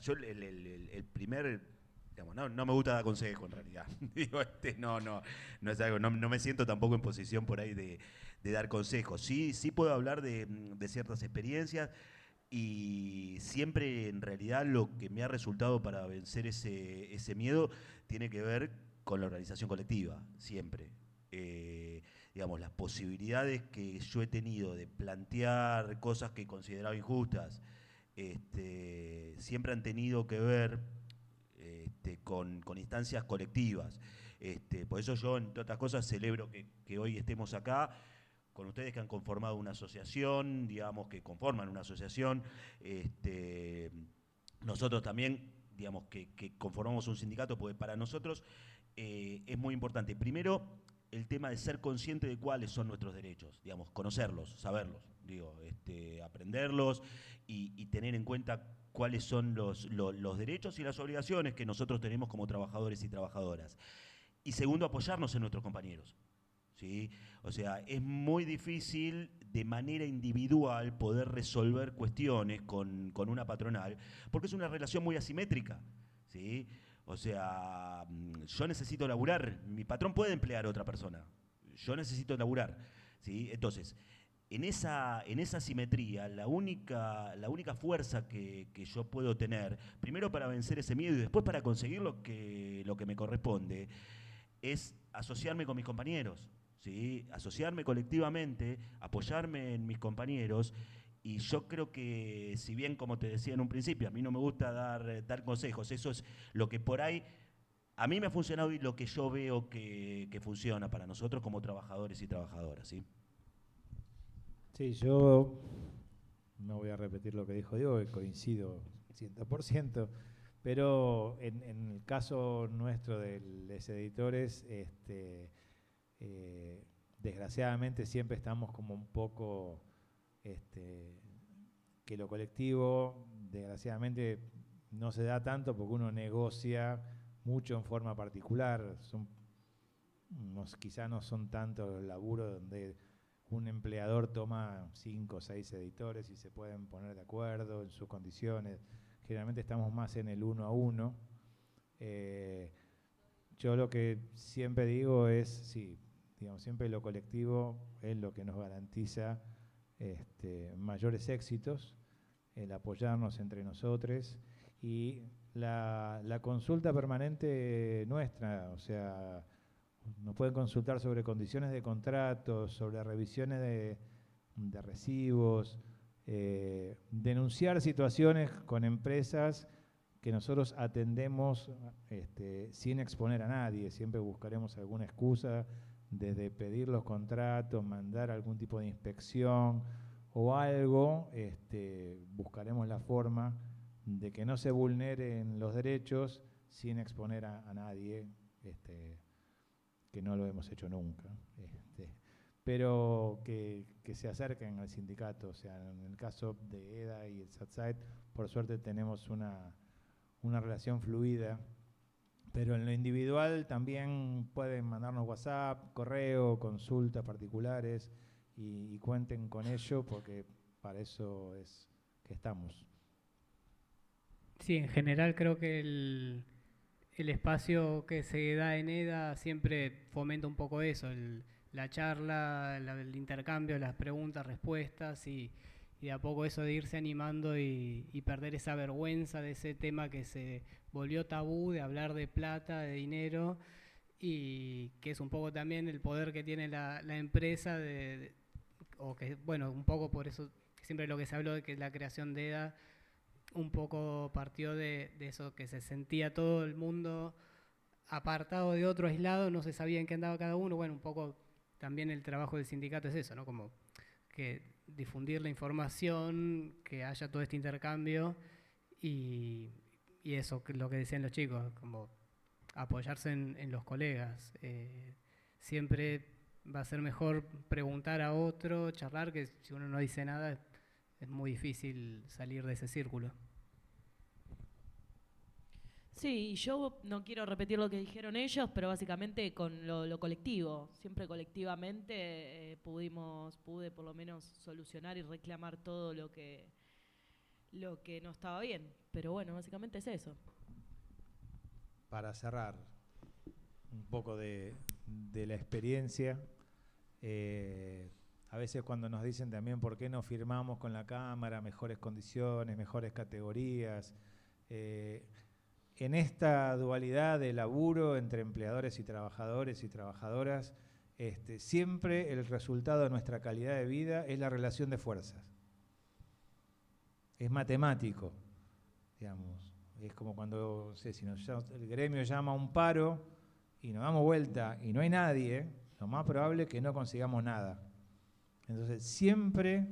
C: yo el primer... Digamos, no me gusta dar consejo en realidad. Digo, no es algo, no me siento tampoco en posición por ahí de dar consejos. Sí puedo hablar de ciertas experiencias y siempre en realidad lo que me ha resultado para vencer ese miedo tiene que ver con la organización colectiva, siempre. Digamos, las posibilidades que yo he tenido de plantear cosas que consideraba injustas, siempre han tenido que ver con instancias colectivas. Por eso yo, entre otras cosas, celebro que hoy estemos acá con ustedes que han conformado una asociación, digamos, que conforman una asociación. Nosotros también, digamos, que conformamos un sindicato, porque para nosotros es muy importante. Primero, el tema de ser consciente de cuáles son nuestros derechos, digamos, conocerlos, saberlos, aprenderlos y tener en cuenta cuáles son los derechos y las obligaciones que nosotros tenemos como trabajadores y trabajadoras. Y segundo, apoyarnos en nuestros compañeros, ¿sí? O sea, es muy difícil de manera individual poder resolver cuestiones con una patronal, porque es una relación muy asimétrica, ¿sí? O sea, yo necesito laburar, mi patrón puede emplear a otra persona, yo necesito laburar, ¿sí? Entonces, en esa simetría, la única fuerza que yo puedo tener, primero para vencer ese miedo y después para conseguir lo que me corresponde, es asociarme con mis compañeros, ¿sí? Asociarme colectivamente, apoyarme en mis compañeros. Y yo creo que, si bien, como te decía en un principio, a mí no me gusta dar consejos, eso es lo que por ahí a mí me ha funcionado y lo que yo veo que funciona para nosotros como trabajadores y trabajadoras, ¿sí?
B: Sí, yo no voy a repetir lo que dijo Diego, que coincido 100%, pero en el caso nuestro de los editores, desgraciadamente siempre estamos como un poco, que lo colectivo, desgraciadamente, no se da tanto porque uno negocia mucho en forma particular, quizá no son tanto los laburos donde un empleador toma 5 o 6 editores y se pueden poner de acuerdo en sus condiciones. Generalmente estamos más en el 1 a 1. Yo lo que siempre digo es, sí, digamos, siempre lo colectivo es lo que nos garantiza mayores éxitos, el apoyarnos entre nosotros y la consulta permanente nuestra, o sea, nos pueden consultar sobre condiciones de contratos, sobre revisiones de recibos, denunciar situaciones con empresas que nosotros atendemos sin exponer a nadie. Siempre buscaremos alguna excusa, desde pedir los contratos, mandar algún tipo de inspección o algo, buscaremos la forma de que no se vulneren los derechos sin exponer a nadie, que no lo hemos hecho nunca, pero que se acerquen al sindicato. O sea, en el caso de EDA y el SATSAET, por suerte tenemos una relación fluida, pero en lo individual también pueden mandarnos WhatsApp, correo, consultas particulares y cuenten con ello, porque para eso es que estamos.
D: Sí, en general creo que el espacio que se da en EDA siempre fomenta un poco eso, la charla, el intercambio, las preguntas, respuestas y de a poco eso de irse animando y perder esa vergüenza de ese tema que se volvió tabú, de hablar de plata, de dinero, y que es un poco también el poder que tiene la empresa, o que, bueno, un poco por eso siempre lo que se habló de que la creación de EDA un poco partió de eso, que se sentía todo el mundo apartado de otro, aislado, no se sabía en qué andaba cada uno. Bueno, un poco también el trabajo del sindicato es eso, ¿no? Como que difundir la información, que haya todo este intercambio y eso, lo que decían los chicos, como apoyarse en los colegas. Siempre va a ser mejor preguntar a otro, charlar, que si uno no dice nada es muy difícil salir de ese círculo.
E: Sí, yo no quiero repetir lo que dijeron ellos, pero básicamente con lo colectivo, siempre colectivamente pude por lo menos solucionar y reclamar todo lo que no estaba bien. Pero bueno, básicamente es eso.
B: Para cerrar un poco de la experiencia, a veces cuando nos dicen también por qué no firmamos con la Cámara mejores condiciones, mejores categorías, en esta dualidad de laburo entre empleadores y trabajadoras, siempre el resultado de nuestra calidad de vida es la relación de fuerzas. Es matemático, digamos. Es como cuando, no sé, si el gremio llama a un paro y nos damos vuelta y no hay nadie, lo más probable es que no consigamos nada. Entonces, siempre,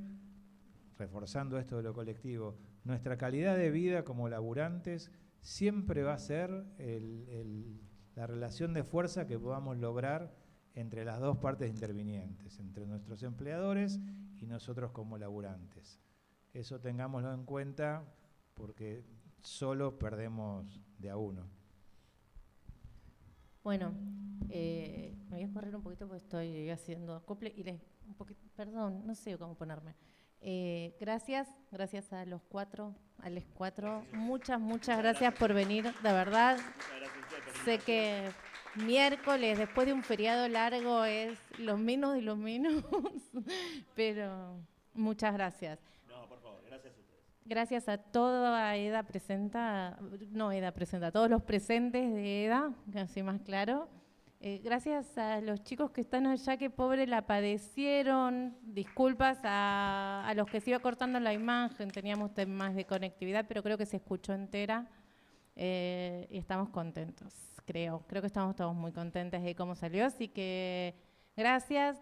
B: reforzando esto de lo colectivo, nuestra calidad de vida como laburantes siempre va a ser la relación de fuerza que podamos lograr entre las dos partes intervinientes, entre nuestros empleadores y nosotros como laburantes. Eso tengámoslo en cuenta porque solo perdemos de a uno.
A: Bueno, me voy a correr un poquito porque estoy haciendo acople y un poquito, perdón, no sé cómo ponerme. Gracias a los cuatro, a los cuatro. Muchas gracias por venir, de verdad. Sé que miércoles, después de un feriado largo, es lo menos de lo menos, pero muchas gracias.
C: No, por favor, gracias a ustedes.
A: Gracias a toda EDA presenta, no EDA presenta, a todos los presentes de EDA, que así más claro. Gracias a los chicos que están allá, que pobre la padecieron. Disculpas a los que se iba cortando la imagen, teníamos temas de conectividad, pero creo que se escuchó entera y estamos contentos, creo que estamos todos muy contentos de cómo salió, así que gracias.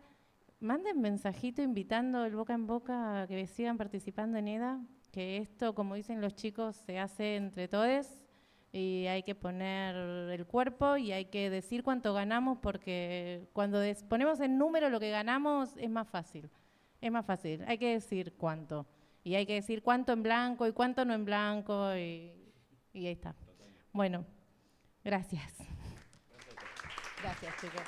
A: Manden mensajito invitando el boca en boca a que sigan participando en EDA, que esto, como dicen los chicos, se hace entre todos. Y hay que poner el cuerpo y hay que decir cuánto ganamos, porque cuando ponemos en número lo que ganamos es más fácil. Hay que decir cuánto. Y hay que decir cuánto en blanco y cuánto no en blanco y ahí está. Bueno, gracias. Gracias, chicos.